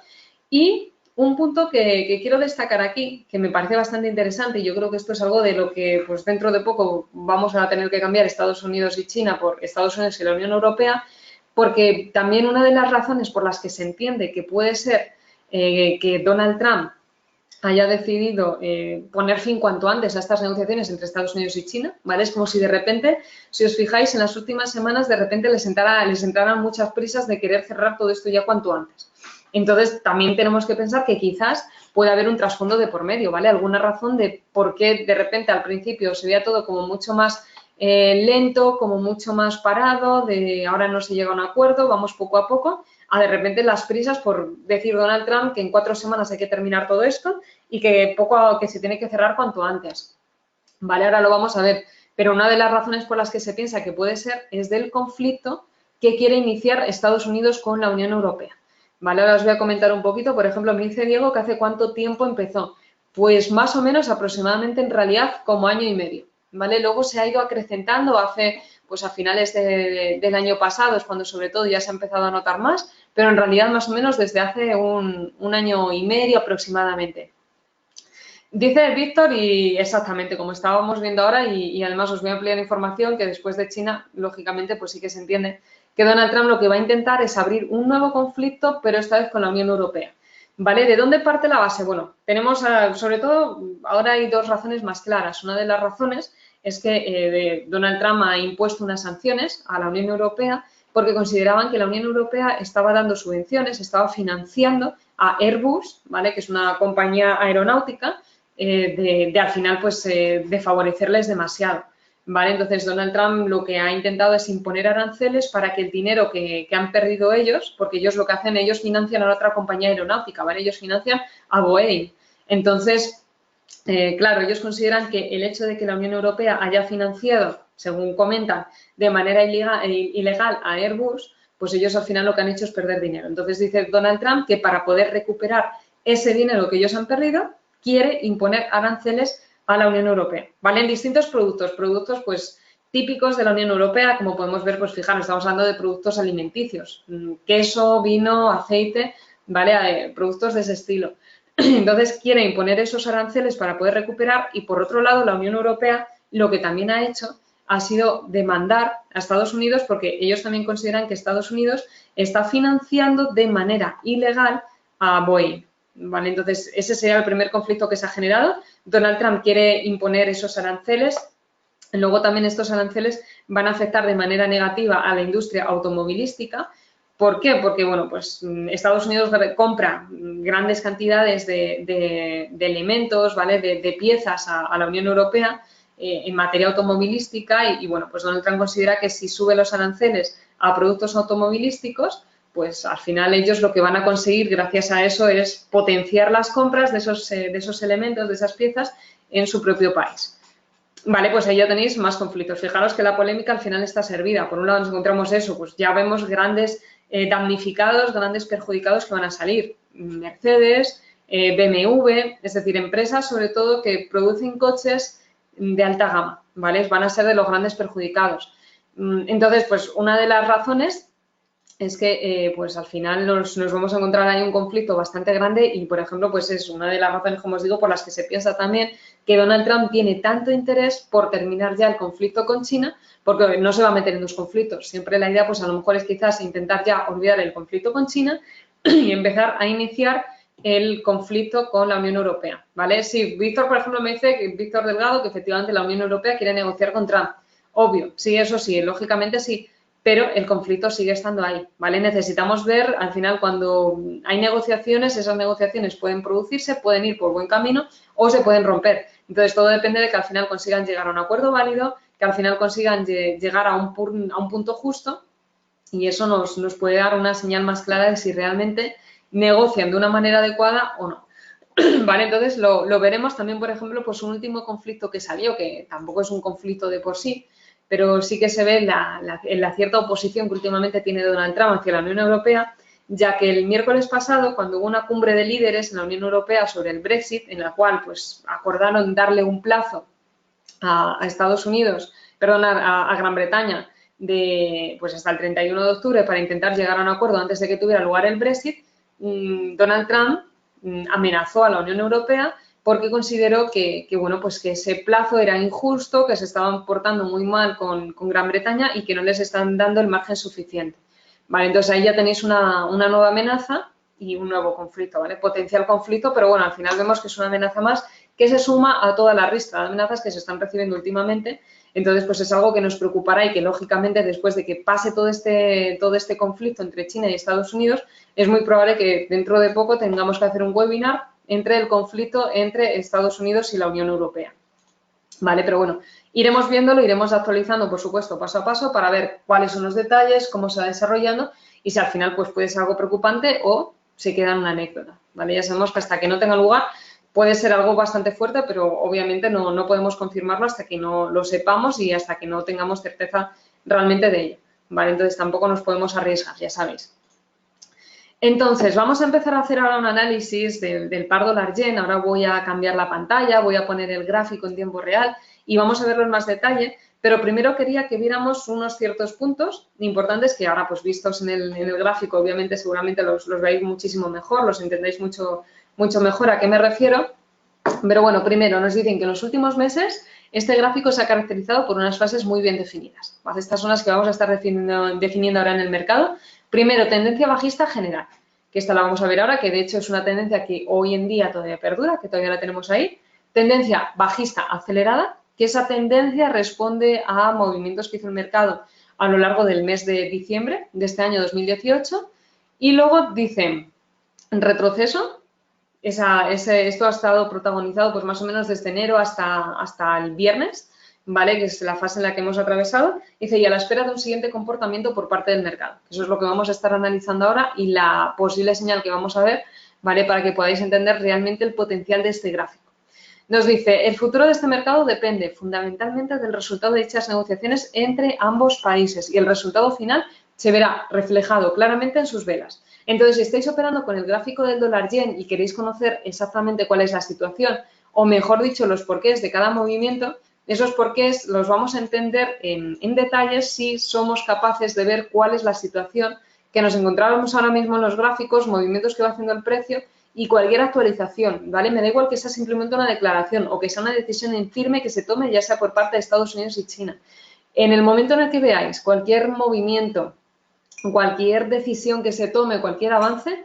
Y un punto que quiero destacar aquí, que me parece bastante interesante, y yo creo que esto es algo de lo que pues dentro de poco vamos a tener que cambiar Estados Unidos y China por Estados Unidos y la Unión Europea, porque también una de las razones por las que se entiende que puede ser que Donald Trump haya decidido poner fin cuanto antes a estas negociaciones entre Estados Unidos y China, ¿vale? Es como si de repente, si os fijáis, en las últimas semanas de repente les entraran muchas prisas de querer cerrar todo esto ya cuanto antes. Entonces, también tenemos que pensar que quizás puede haber un trasfondo de por medio, ¿vale? Alguna razón de por qué de repente al principio se veía todo como mucho más lento, como mucho más parado, de ahora no se llega a un acuerdo, vamos poco a poco, a de repente las prisas por decir Donald Trump que en 4 semanas hay que terminar todo esto y que se tiene que cerrar cuanto antes. Vale, ahora lo vamos a ver. Pero una de las razones por las que se piensa que puede ser es del conflicto que quiere iniciar Estados Unidos con la Unión Europea. Vale, ahora os voy a comentar un poquito. Por ejemplo, me dice Diego que hace cuánto tiempo empezó. Pues más o menos aproximadamente en realidad como año y medio. ¿Vale? Luego se ha ido acrecentando pues a finales del año pasado es cuando sobre todo ya se ha empezado a notar más, pero en realidad más o menos desde hace un año y medio aproximadamente. Dice Víctor, y exactamente como estábamos viendo ahora, y además os voy a ampliar información que después de China, lógicamente, pues sí que se entiende que Donald Trump lo que va a intentar es abrir un nuevo conflicto, pero esta vez con la Unión Europea. ¿Vale? ¿De dónde parte la base? Bueno, tenemos sobre todo, ahora hay 2 razones más claras. Una de las razones es que Donald Trump ha impuesto unas sanciones a la Unión Europea porque consideraban que la Unión Europea estaba dando subvenciones, estaba financiando a Airbus, ¿vale? Que es una compañía aeronáutica, al final pues de favorecerles demasiado. ¿vale? Entonces, Donald Trump lo que ha intentado es imponer aranceles para que el dinero que han perdido ellos, porque ellos lo que hacen, ellos financian a otra compañía aeronáutica, ¿vale? Ellos financian a Boeing. Entonces, claro, ellos consideran que el hecho de que la Unión Europea haya financiado, según comentan, de manera ilegal a Airbus, pues ellos al final lo que han hecho es perder dinero. Entonces dice Donald Trump que para poder recuperar ese dinero que ellos han perdido, quiere imponer aranceles a la Unión Europea, ¿vale? En distintos productos pues típicos de la Unión Europea, como podemos ver, pues fijaros, estamos hablando de productos alimenticios, queso, vino, aceite, ¿vale? Productos de ese estilo. Entonces quiere imponer esos aranceles para poder recuperar y, por otro lado, la Unión Europea lo que también ha hecho ha sido demandar a Estados Unidos porque ellos también consideran que Estados Unidos está financiando de manera ilegal a Boeing, ¿vale? Entonces, ese sería el primer conflicto que se ha generado. Donald Trump quiere imponer esos aranceles. Luego también estos aranceles van a afectar de manera negativa a la industria automovilística. ¿Por qué? Porque, bueno, pues Estados Unidos compra grandes cantidades de elementos, ¿vale? De piezas a la Unión Europea en materia automovilística y, bueno, pues Donald Trump considera que si sube los aranceles a productos automovilísticos, pues al final ellos lo que van a conseguir gracias a eso es potenciar las compras de esos elementos, de esas piezas en su propio país. Vale, pues ahí ya tenéis más conflictos. Fijaros que la polémica al final está servida. Por un lado nos encontramos eso, pues ya vemos grandes damnificados, grandes perjudicados que van a salir. Mercedes, BMW, es decir, empresas sobre todo que producen coches de alta gama, ¿vale? Van a ser de los grandes perjudicados. Entonces, pues una de las razones es que pues al final nos vamos a encontrar ahí un conflicto bastante grande y, por ejemplo, pues es una de las razones, como os digo, por las que se piensa también que Donald Trump tiene tanto interés por terminar ya el conflicto con China, porque no se va a meter en dos conflictos. Siempre la idea, pues a lo mejor es quizás intentar ya olvidar el conflicto con China y empezar a iniciar el conflicto con la Unión Europea, ¿vale? Sí, Víctor, por ejemplo, me dice, Víctor Delgado, que efectivamente la Unión Europea quiere negociar con Trump. Obvio, sí, eso sí, lógicamente sí, pero el conflicto sigue estando ahí, ¿vale? Necesitamos ver, al final, cuando hay negociaciones, esas negociaciones pueden producirse, pueden ir por buen camino o se pueden romper. Entonces, todo depende de que al final consigan llegar a un acuerdo válido, que al final consigan llegar a un punto justo y eso nos puede dar una señal más clara de si realmente negocian de una manera adecuada o no. Vale, entonces lo veremos también, por ejemplo, pues un último conflicto que salió, que tampoco es un conflicto de por sí, pero sí que se ve la cierta oposición que últimamente tiene Donald Trump hacia la Unión Europea, ya que el miércoles pasado, cuando hubo una cumbre de líderes en la Unión Europea sobre el Brexit, en la cual pues acordaron darle un plazo a Estados Unidos, perdón, a Gran Bretaña, de pues hasta el 31 de octubre para intentar llegar a un acuerdo antes de que tuviera lugar el Brexit, Donald Trump amenazó a la Unión Europea porque consideró bueno, pues que ese plazo era injusto, que se estaban portando muy mal con Gran Bretaña y que no les están dando el margen suficiente. Vale, entonces ahí ya tenéis una nueva amenaza y un nuevo conflicto, ¿vale? Potencial conflicto, pero bueno, al final vemos que es una amenaza más que se suma a toda la ristra de amenazas que se están recibiendo últimamente. Entonces, pues es algo que nos preocupará y que, lógicamente, después de que pase todo este conflicto entre China y Estados Unidos, es muy probable que dentro de poco tengamos que hacer un webinar entre el conflicto entre Estados Unidos y la Unión Europea. ¿Vale? Pero bueno, iremos viéndolo, iremos actualizando, por supuesto, paso a paso para ver cuáles son los detalles, cómo se va desarrollando y si al final pues puede ser algo preocupante o se queda en una anécdota, ¿vale? Ya sabemos que hasta que no tenga lugar puede ser algo bastante fuerte, pero obviamente no podemos confirmarlo hasta que no lo sepamos y hasta que no tengamos certeza realmente de ello, ¿vale? Entonces tampoco nos podemos arriesgar, ya sabéis. Entonces, vamos a empezar a hacer ahora un análisis del par dólar-yen. Ahora voy a cambiar la pantalla, voy a poner el gráfico en tiempo real y vamos a verlo en más detalle. Pero primero quería que viéramos unos ciertos puntos importantes que ahora, pues vistos en el gráfico, obviamente seguramente los veis muchísimo mejor, los entendéis mucho mejor a qué me refiero. Pero bueno, primero nos dicen que en los últimos meses este gráfico se ha caracterizado por unas fases muy bien definidas. Estas son las que vamos a estar definiendo ahora en el mercado. Primero, tendencia bajista general, que esta la vamos a ver ahora, que de hecho es una tendencia que hoy en día todavía perdura, que todavía la tenemos ahí. Tendencia bajista acelerada, que esa tendencia responde a movimientos que hizo el mercado a lo largo del mes de diciembre de este año 2018. Y luego dicen retroceso. Esto ha estado protagonizado pues más o menos desde enero hasta el viernes, ¿vale? Que es la fase en la que hemos atravesado. Dice, y a la espera de un siguiente comportamiento por parte del mercado. Eso es lo que vamos a estar analizando ahora y la posible señal que vamos a ver, ¿vale? Para que podáis entender realmente el potencial de este gráfico. Nos dice, el futuro de este mercado depende fundamentalmente del resultado de dichas negociaciones entre ambos países y el resultado final se verá reflejado claramente en sus velas. Entonces, si estáis operando con el gráfico del dólar yen y queréis conocer exactamente cuál es la situación, o mejor dicho, los porqués de cada movimiento, esos porqués los vamos a entender en detalles si somos capaces de ver cuál es la situación que nos encontrábamos ahora mismo en los gráficos, movimientos que va haciendo el precio y cualquier actualización, ¿vale? Me da igual que sea simplemente una declaración o que sea una decisión en firme que se tome ya sea por parte de Estados Unidos y China. En el momento en el que veáis cualquier movimiento, cualquier decisión que se tome, cualquier avance,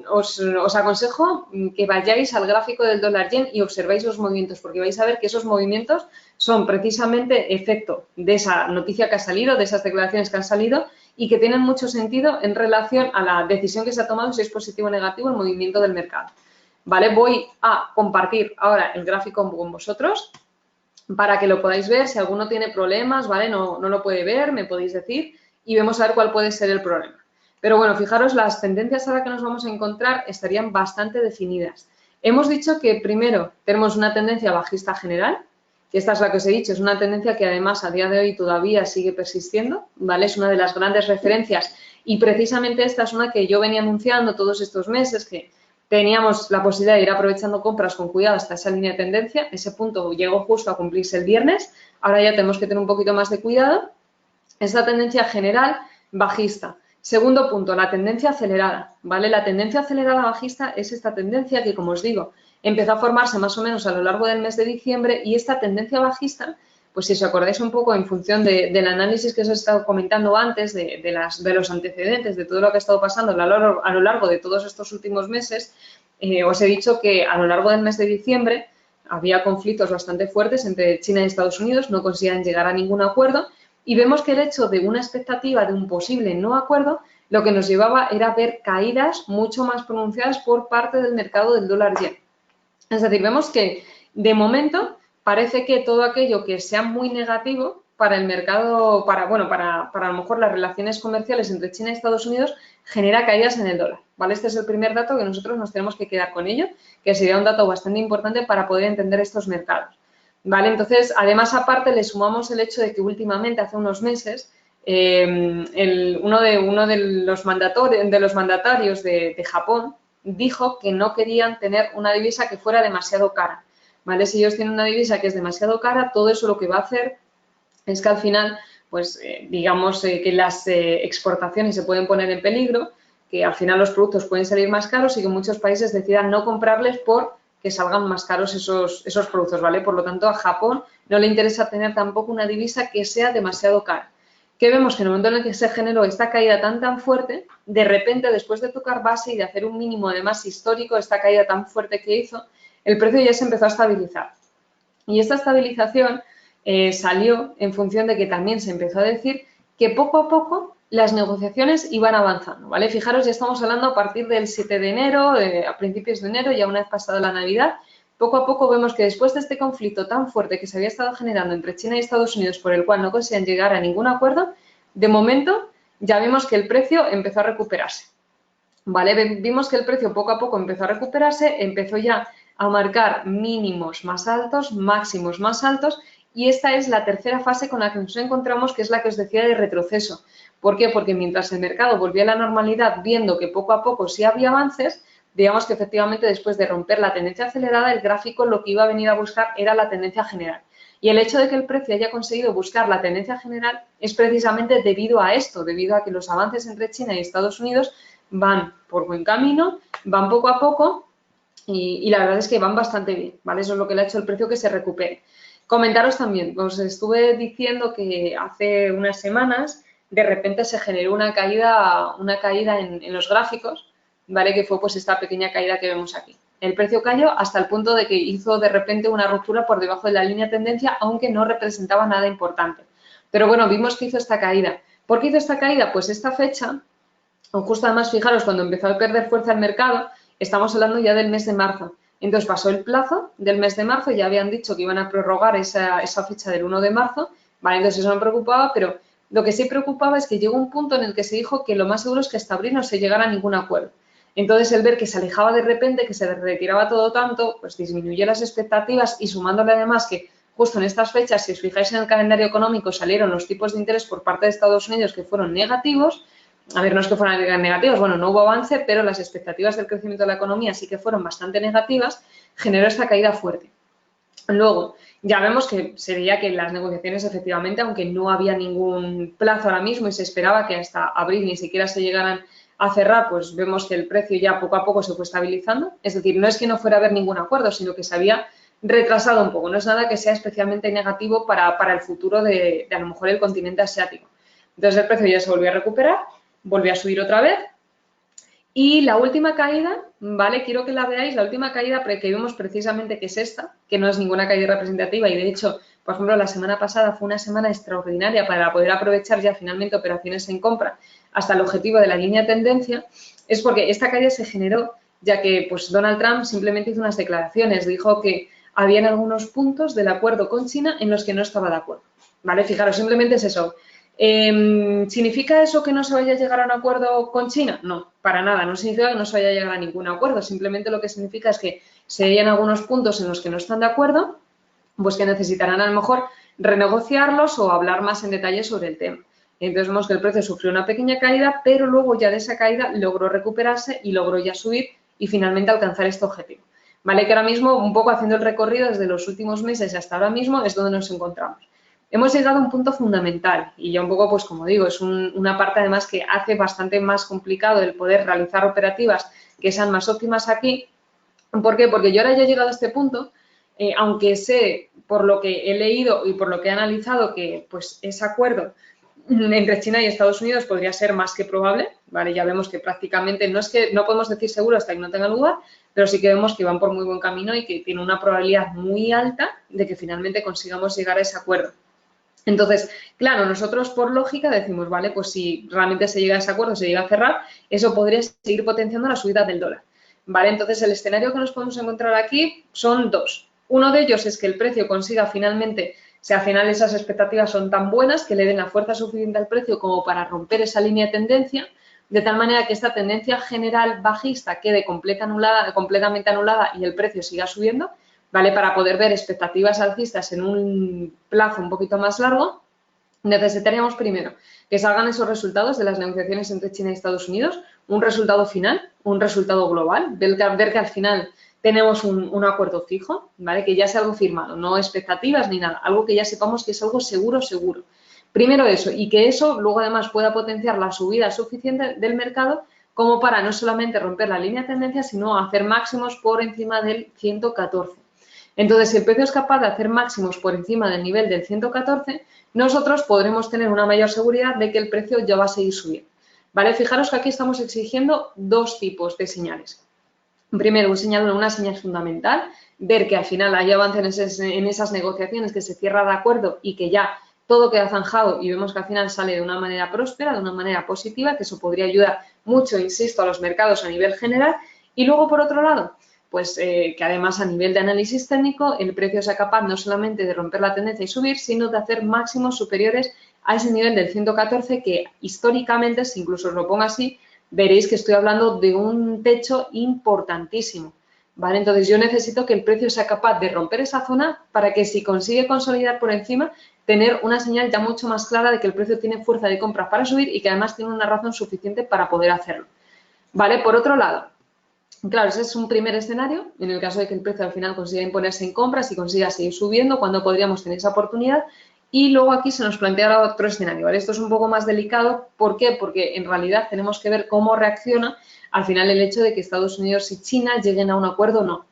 os aconsejo que vayáis al gráfico del dólar yen y observéis los movimientos, porque vais a ver que esos movimientos son precisamente efecto de esa noticia que ha salido, de esas declaraciones que han salido y que tienen mucho sentido en relación a la decisión que se ha tomado, si es positivo o negativo el movimiento del mercado. ¿Vale? Voy a compartir ahora el gráfico con vosotros para que lo podáis ver. Si alguno tiene problemas, ¿vale? No lo puede ver, me podéis decir y vemos a ver cuál puede ser el problema. Pero bueno, fijaros, las tendencias ahora que nos vamos a encontrar estarían bastante definidas. Hemos dicho que primero tenemos una tendencia bajista general, que esta es la que os he dicho, es una tendencia que además a día de hoy todavía sigue persistiendo, ¿vale? Es una de las grandes referencias y precisamente esta es una que yo venía anunciando todos estos meses, que teníamos la posibilidad de ir aprovechando compras con cuidado hasta esa línea de tendencia. Ese punto llegó justo a cumplirse el viernes, ahora ya tenemos que tener un poquito más de cuidado. Esta tendencia general bajista. Segundo punto, la tendencia acelerada, ¿vale? La tendencia acelerada bajista es esta tendencia que, como os digo, empezó a formarse más o menos a lo largo del mes de diciembre y esta tendencia bajista, pues si os acordáis un poco en función del análisis que os he estado comentando antes, de los antecedentes, de todo lo que ha estado pasando a lo largo de todos estos últimos meses, os he dicho que a lo largo del mes de diciembre había conflictos bastante fuertes entre China y Estados Unidos, no conseguían llegar a ningún acuerdo. Y vemos que el hecho de una expectativa de un posible no acuerdo, lo que nos llevaba era ver caídas mucho más pronunciadas por parte del mercado del dólar yen. Es decir, vemos que de momento parece que todo aquello que sea muy negativo para el mercado, para a lo mejor las relaciones comerciales entre China y Estados Unidos genera caídas en el dólar, ¿vale? Este es el primer dato que nosotros nos tenemos que quedar con ello, que sería un dato bastante importante para poder entender estos mercados. ¿Vale? Entonces, además, aparte, le sumamos el hecho de que últimamente, hace unos meses, uno de los mandatarios de Japón dijo que no querían tener una divisa que fuera demasiado cara. ¿Vale? Si ellos tienen una divisa que es demasiado cara, todo eso lo que va a hacer es que al final, pues, digamos que las exportaciones se pueden poner en peligro, que al final los productos pueden salir más caros y que muchos países decidan no comprarles por que salgan más caros esos productos, ¿vale? Por lo tanto, a Japón no le interesa tener tampoco una divisa que sea demasiado cara. ¿Qué vemos? Que en el momento en el que se generó esta caída tan fuerte, de repente, después de tocar base y de hacer un mínimo además histórico, esta caída tan fuerte que hizo, el precio ya se empezó a estabilizar. Y esta estabilización salió en función de que también se empezó a decir que poco a poco las negociaciones iban avanzando, ¿vale? Fijaros, ya estamos hablando a partir del 7 de enero, a principios de enero, ya una vez pasada la Navidad, poco a poco vemos que después de este conflicto tan fuerte que se había estado generando entre China y Estados Unidos, por el cual no conseguían llegar a ningún acuerdo, de momento ya vimos que el precio empezó a recuperarse, ¿vale? Vimos que el precio poco a poco empezó a recuperarse, empezó ya a marcar mínimos más altos, máximos más altos, y esta es la tercera fase con la que nos encontramos, que es la que os decía de retroceso. ¿Por qué? Porque mientras el mercado volvía a la normalidad, viendo que poco a poco sí había avances, digamos que efectivamente después de romper la tendencia acelerada, el gráfico lo que iba a venir a buscar era la tendencia general. Y el hecho de que el precio haya conseguido buscar la tendencia general es precisamente debido a esto, debido a que los avances entre China y Estados Unidos van por buen camino, van poco a poco y la verdad es que van bastante bien, ¿vale? Eso es lo que le ha hecho el precio que se recupere. Comentaros también, os estuve diciendo que hace unas semanas de repente se generó una caída en los gráficos, ¿vale? Que fue pues esta pequeña caída que vemos aquí. El precio cayó hasta el punto de que hizo de repente una ruptura por debajo de la línea de tendencia, aunque no representaba nada importante. Pero bueno, vimos que hizo esta caída. ¿Por qué hizo esta caída? Pues esta fecha, o justo además fijaros, cuando empezó a perder fuerza el mercado, estamos hablando ya del mes de marzo. Entonces pasó el plazo del mes de marzo, ya habían dicho que iban a prorrogar esa fecha del 1 de marzo, ¿vale? Entonces eso me preocupaba, pero lo que sí preocupaba es que llegó un punto en el que se dijo que lo más seguro es que hasta abril no se llegara a ningún acuerdo. Entonces el ver que se alejaba de repente, que se retiraba todo tanto, pues disminuyó las expectativas y sumándole además que justo en estas fechas, si os fijáis en el calendario económico, salieron los tipos de interés por parte de Estados Unidos que fueron negativos. A ver, no es que fueran negativos, bueno, no hubo avance, pero las expectativas del crecimiento de la economía sí que fueron bastante negativas, generó esta caída fuerte. Luego, ya vemos que sería que las negociaciones efectivamente, aunque no había ningún plazo ahora mismo y se esperaba que hasta abril ni siquiera se llegaran a cerrar, pues vemos que el precio ya poco a poco se fue estabilizando. Es decir, no es que no fuera a haber ningún acuerdo, sino que se había retrasado un poco. No es nada que sea especialmente negativo para el futuro de a lo mejor el continente asiático. Entonces el precio ya se volvió a recuperar, volvió a subir otra vez. Y la última caída, ¿vale? Quiero que la veáis, la última caída que vemos precisamente que es esta, que no es ninguna caída representativa y de hecho, por ejemplo, la semana pasada fue una semana extraordinaria para poder aprovechar ya finalmente operaciones en compra hasta el objetivo de la línea de tendencia, es porque esta caída se generó ya que pues Donald Trump simplemente hizo unas declaraciones, dijo que habían algunos puntos del acuerdo con China en los que no estaba de acuerdo, ¿vale? Fijaros, simplemente es eso. ¿Significa eso que no se vaya a llegar a un acuerdo con China? No, para nada, no significa que no se vaya a llegar a ningún acuerdo, simplemente lo que significa es que si hay algunos puntos en los que no están de acuerdo, pues que necesitarán a lo mejor renegociarlos o hablar más en detalle sobre el tema. Entonces vemos que el precio sufrió una pequeña caída, pero luego ya de esa caída logró recuperarse y logró ya subir y finalmente alcanzar este objetivo. Vale, que ahora mismo, un poco haciendo el recorrido desde los últimos meses hasta ahora mismo, es donde nos encontramos. Hemos llegado a un punto fundamental y ya un poco, pues como digo, es una parte además que hace bastante más complicado el poder realizar operativas que sean más óptimas aquí. ¿Por qué? Porque yo ahora ya he llegado a este punto, aunque sé por lo que he leído y por lo que he analizado que pues ese acuerdo entre China y Estados Unidos podría ser más que probable, ¿vale? Ya vemos que prácticamente, no es que no podemos decir seguro hasta que no tenga lugar, pero sí que vemos que van por muy buen camino y que tiene una probabilidad muy alta de que finalmente consigamos llegar a ese acuerdo. Entonces, claro, nosotros por lógica decimos, vale, pues si realmente se llega a ese acuerdo, se llega a cerrar, eso podría seguir potenciando la subida del dólar, ¿vale? Entonces, el escenario que nos podemos encontrar aquí son dos. Uno de ellos es que el precio consiga finalmente, si al final esas expectativas son tan buenas, que le den la fuerza suficiente al precio como para romper esa línea de tendencia, de tal manera que esta tendencia general bajista quede completamente anulada y el precio siga subiendo, ¿vale? Para poder ver expectativas alcistas en un plazo un poquito más largo, necesitaríamos primero que salgan esos resultados de las negociaciones entre China y Estados Unidos, un resultado final, un resultado global, ver que al final tenemos un acuerdo fijo, ¿vale? Que ya sea algo firmado, no expectativas ni nada, algo que ya sepamos que es algo seguro, seguro. Primero eso, y que eso luego además pueda potenciar la subida suficiente del mercado como para no solamente romper la línea de tendencia, sino hacer máximos por encima del 114. Entonces, si el precio es capaz de hacer máximos por encima del nivel del 114, nosotros podremos tener una mayor seguridad de que el precio ya va a seguir subiendo. ¿Vale? Fijaros que aquí estamos exigiendo dos tipos de señales. Primero, una señal fundamental, ver que al final hay avances en esas negociaciones, que se cierra de acuerdo y que ya todo queda zanjado y vemos que al final sale de una manera próspera, de una manera positiva, que eso podría ayudar mucho, insisto, a los mercados a nivel general. Y luego, por otro lado, pues que además a nivel de análisis técnico el precio sea capaz no solamente de romper la tendencia y subir, sino de hacer máximos superiores a ese nivel del 114 que históricamente, si incluso os lo pongo así, veréis que estoy hablando de un techo importantísimo, ¿vale? Entonces yo necesito que el precio sea capaz de romper esa zona para que si consigue consolidar por encima, tener una señal ya mucho más clara de que el precio tiene fuerza de compra para subir y que además tiene una razón suficiente para poder hacerlo, ¿vale? Por otro lado, claro, ese es un primer escenario, en el caso de que el precio al final consiga imponerse en compras y consiga seguir subiendo, cuando podríamos tener esa oportunidad. Y luego aquí se nos plantea otro escenario, ¿vale? Esto es un poco más delicado, ¿por qué? Porque en realidad tenemos que ver cómo reacciona al final el hecho de que Estados Unidos y China lleguen a un acuerdo o no.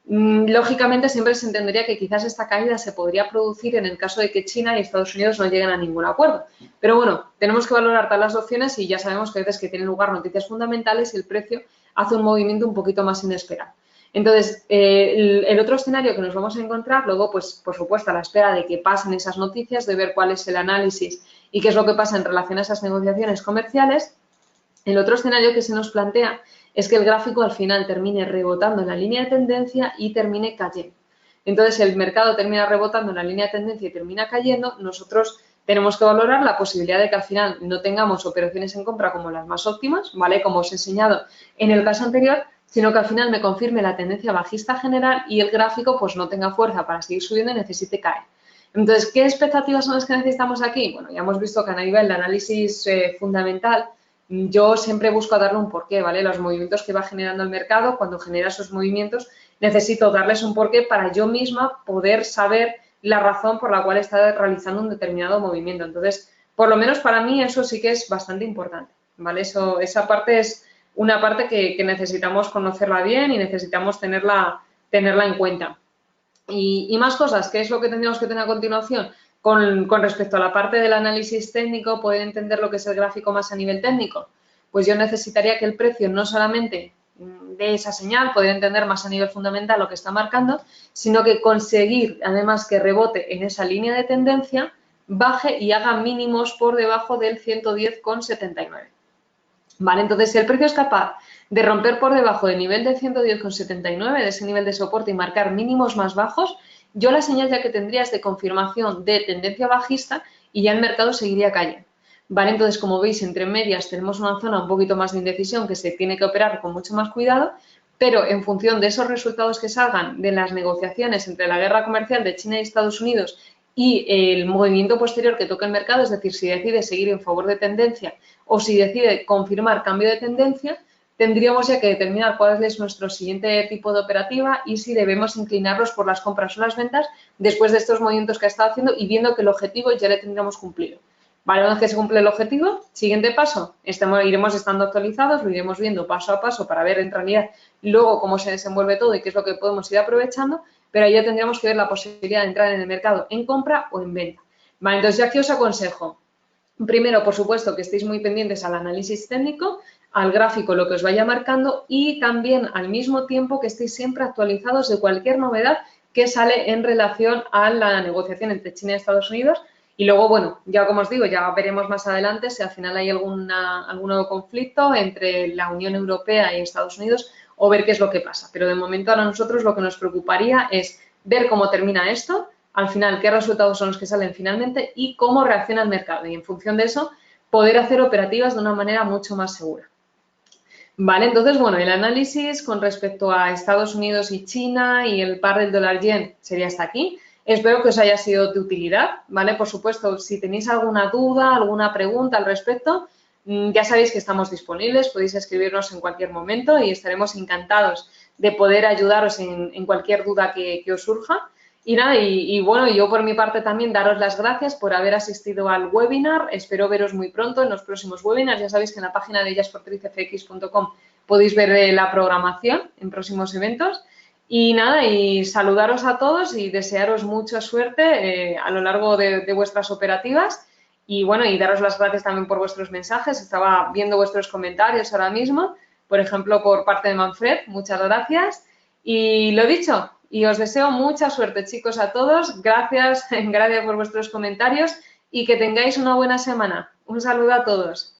Lógicamente siempre se entendería que quizás esta caída se podría producir en el caso de que China y Estados Unidos no lleguen a ningún acuerdo. Pero bueno, tenemos que valorar todas las opciones y ya sabemos que a veces que tienen lugar noticias fundamentales y el precio hace un movimiento un poquito más inesperado. Entonces, el otro escenario que nos vamos a encontrar, luego, pues, por supuesto, a la espera de que pasen esas noticias, de ver cuál es el análisis y qué es lo que pasa en relación a esas negociaciones comerciales, el otro escenario que se nos plantea es que el gráfico al final termine rebotando en la línea de tendencia y termine cayendo. Entonces, el mercado termina rebotando en la línea de tendencia y termina cayendo, nosotros tenemos que valorar la posibilidad de que al final no tengamos operaciones en compra como las más óptimas, ¿vale? Como os he enseñado en el caso anterior, sino que al final me confirme la tendencia bajista general y el gráfico pues no tenga fuerza para seguir subiendo y necesite caer. Entonces, ¿qué expectativas son las que necesitamos aquí? Bueno, ya hemos visto que a nivel de análisis fundamental, yo siempre busco darle un porqué, ¿vale? Los movimientos que va generando el mercado, cuando genera esos movimientos, necesito darles un porqué para yo misma poder saber la razón por la cual está realizando un determinado movimiento. Entonces, por lo menos para mí eso sí que es bastante importante, ¿vale? Esa parte es una parte que necesitamos conocerla bien y necesitamos tenerla en cuenta. Y más cosas, ¿qué es lo que tendríamos que tener a continuación? Con respecto a la parte del análisis técnico, poder entender lo que es el gráfico más a nivel técnico. Pues yo necesitaría que el precio no solamente dé esa señal, poder entender más a nivel fundamental lo que está marcando, sino que conseguir, además, que rebote en esa línea de tendencia, baje y haga mínimos por debajo del 110,79. ¿Vale? Entonces, si el precio es capaz de romper por debajo del nivel de 110,79, de ese nivel de soporte y marcar mínimos más bajos, yo la señal ya que tendría es de confirmación de tendencia bajista y ya el mercado seguiría cayendo. ¿Vale? Entonces, como veis, entre medias tenemos una zona un poquito más de indecisión que se tiene que operar con mucho más cuidado, pero en función de esos resultados que salgan de las negociaciones entre la guerra comercial de China y Estados Unidos y el movimiento posterior que toque el mercado, es decir, si decide seguir en favor de tendencia o si decide confirmar cambio de tendencia, tendríamos ya que determinar cuál es nuestro siguiente tipo de operativa y si debemos inclinarnos por las compras o las ventas después de estos movimientos que ha estado haciendo y viendo que el objetivo ya le tendríamos cumplido. Vale, una vez que se cumple el objetivo, siguiente paso, iremos estando actualizados, lo iremos viendo paso a paso para ver en realidad luego cómo se desenvuelve todo y qué es lo que podemos ir aprovechando, pero ahí ya tendríamos que ver la posibilidad de entrar en el mercado en compra o en venta. Vale, entonces yo aquí os aconsejo, primero, por supuesto, que estéis muy pendientes al análisis técnico, al gráfico, lo que os vaya marcando y también al mismo tiempo que estéis siempre actualizados de cualquier novedad que sale en relación a la negociación entre China y Estados Unidos. Y luego, bueno, ya como os digo, ya veremos más adelante si al final hay algún nuevo conflicto entre la Unión Europea y Estados Unidos o ver qué es lo que pasa. Pero de momento a nosotros lo que nos preocuparía es ver cómo termina esto, al final qué resultados son los que salen finalmente y cómo reacciona el mercado. Y en función de eso, poder hacer operativas de una manera mucho más segura. Vale, entonces, bueno, el análisis con respecto a Estados Unidos y China y el par del dólar-yen sería hasta aquí. Espero que os haya sido de utilidad, ¿vale? Por supuesto, si tenéis alguna duda, alguna pregunta al respecto, ya sabéis que estamos disponibles, podéis escribirnos en cualquier momento y estaremos encantados de poder ayudaros en cualquier duda que os surja. Y nada, y bueno, yo por mi parte también daros las gracias por haber asistido al webinar. Espero veros muy pronto en los próximos webinars. Ya sabéis que en la página de ellasportricefx.com podéis ver la programación en próximos eventos. Y nada, y saludaros a todos y desearos mucha suerte a lo largo de vuestras operativas. Y bueno, y daros las gracias también por vuestros mensajes. Estaba viendo vuestros comentarios ahora mismo, por ejemplo, por parte de Manfred. Muchas gracias. Y lo dicho, y os deseo mucha suerte, chicos, a todos. Gracias, gracias por vuestros comentarios y que tengáis una buena semana. Un saludo a todos.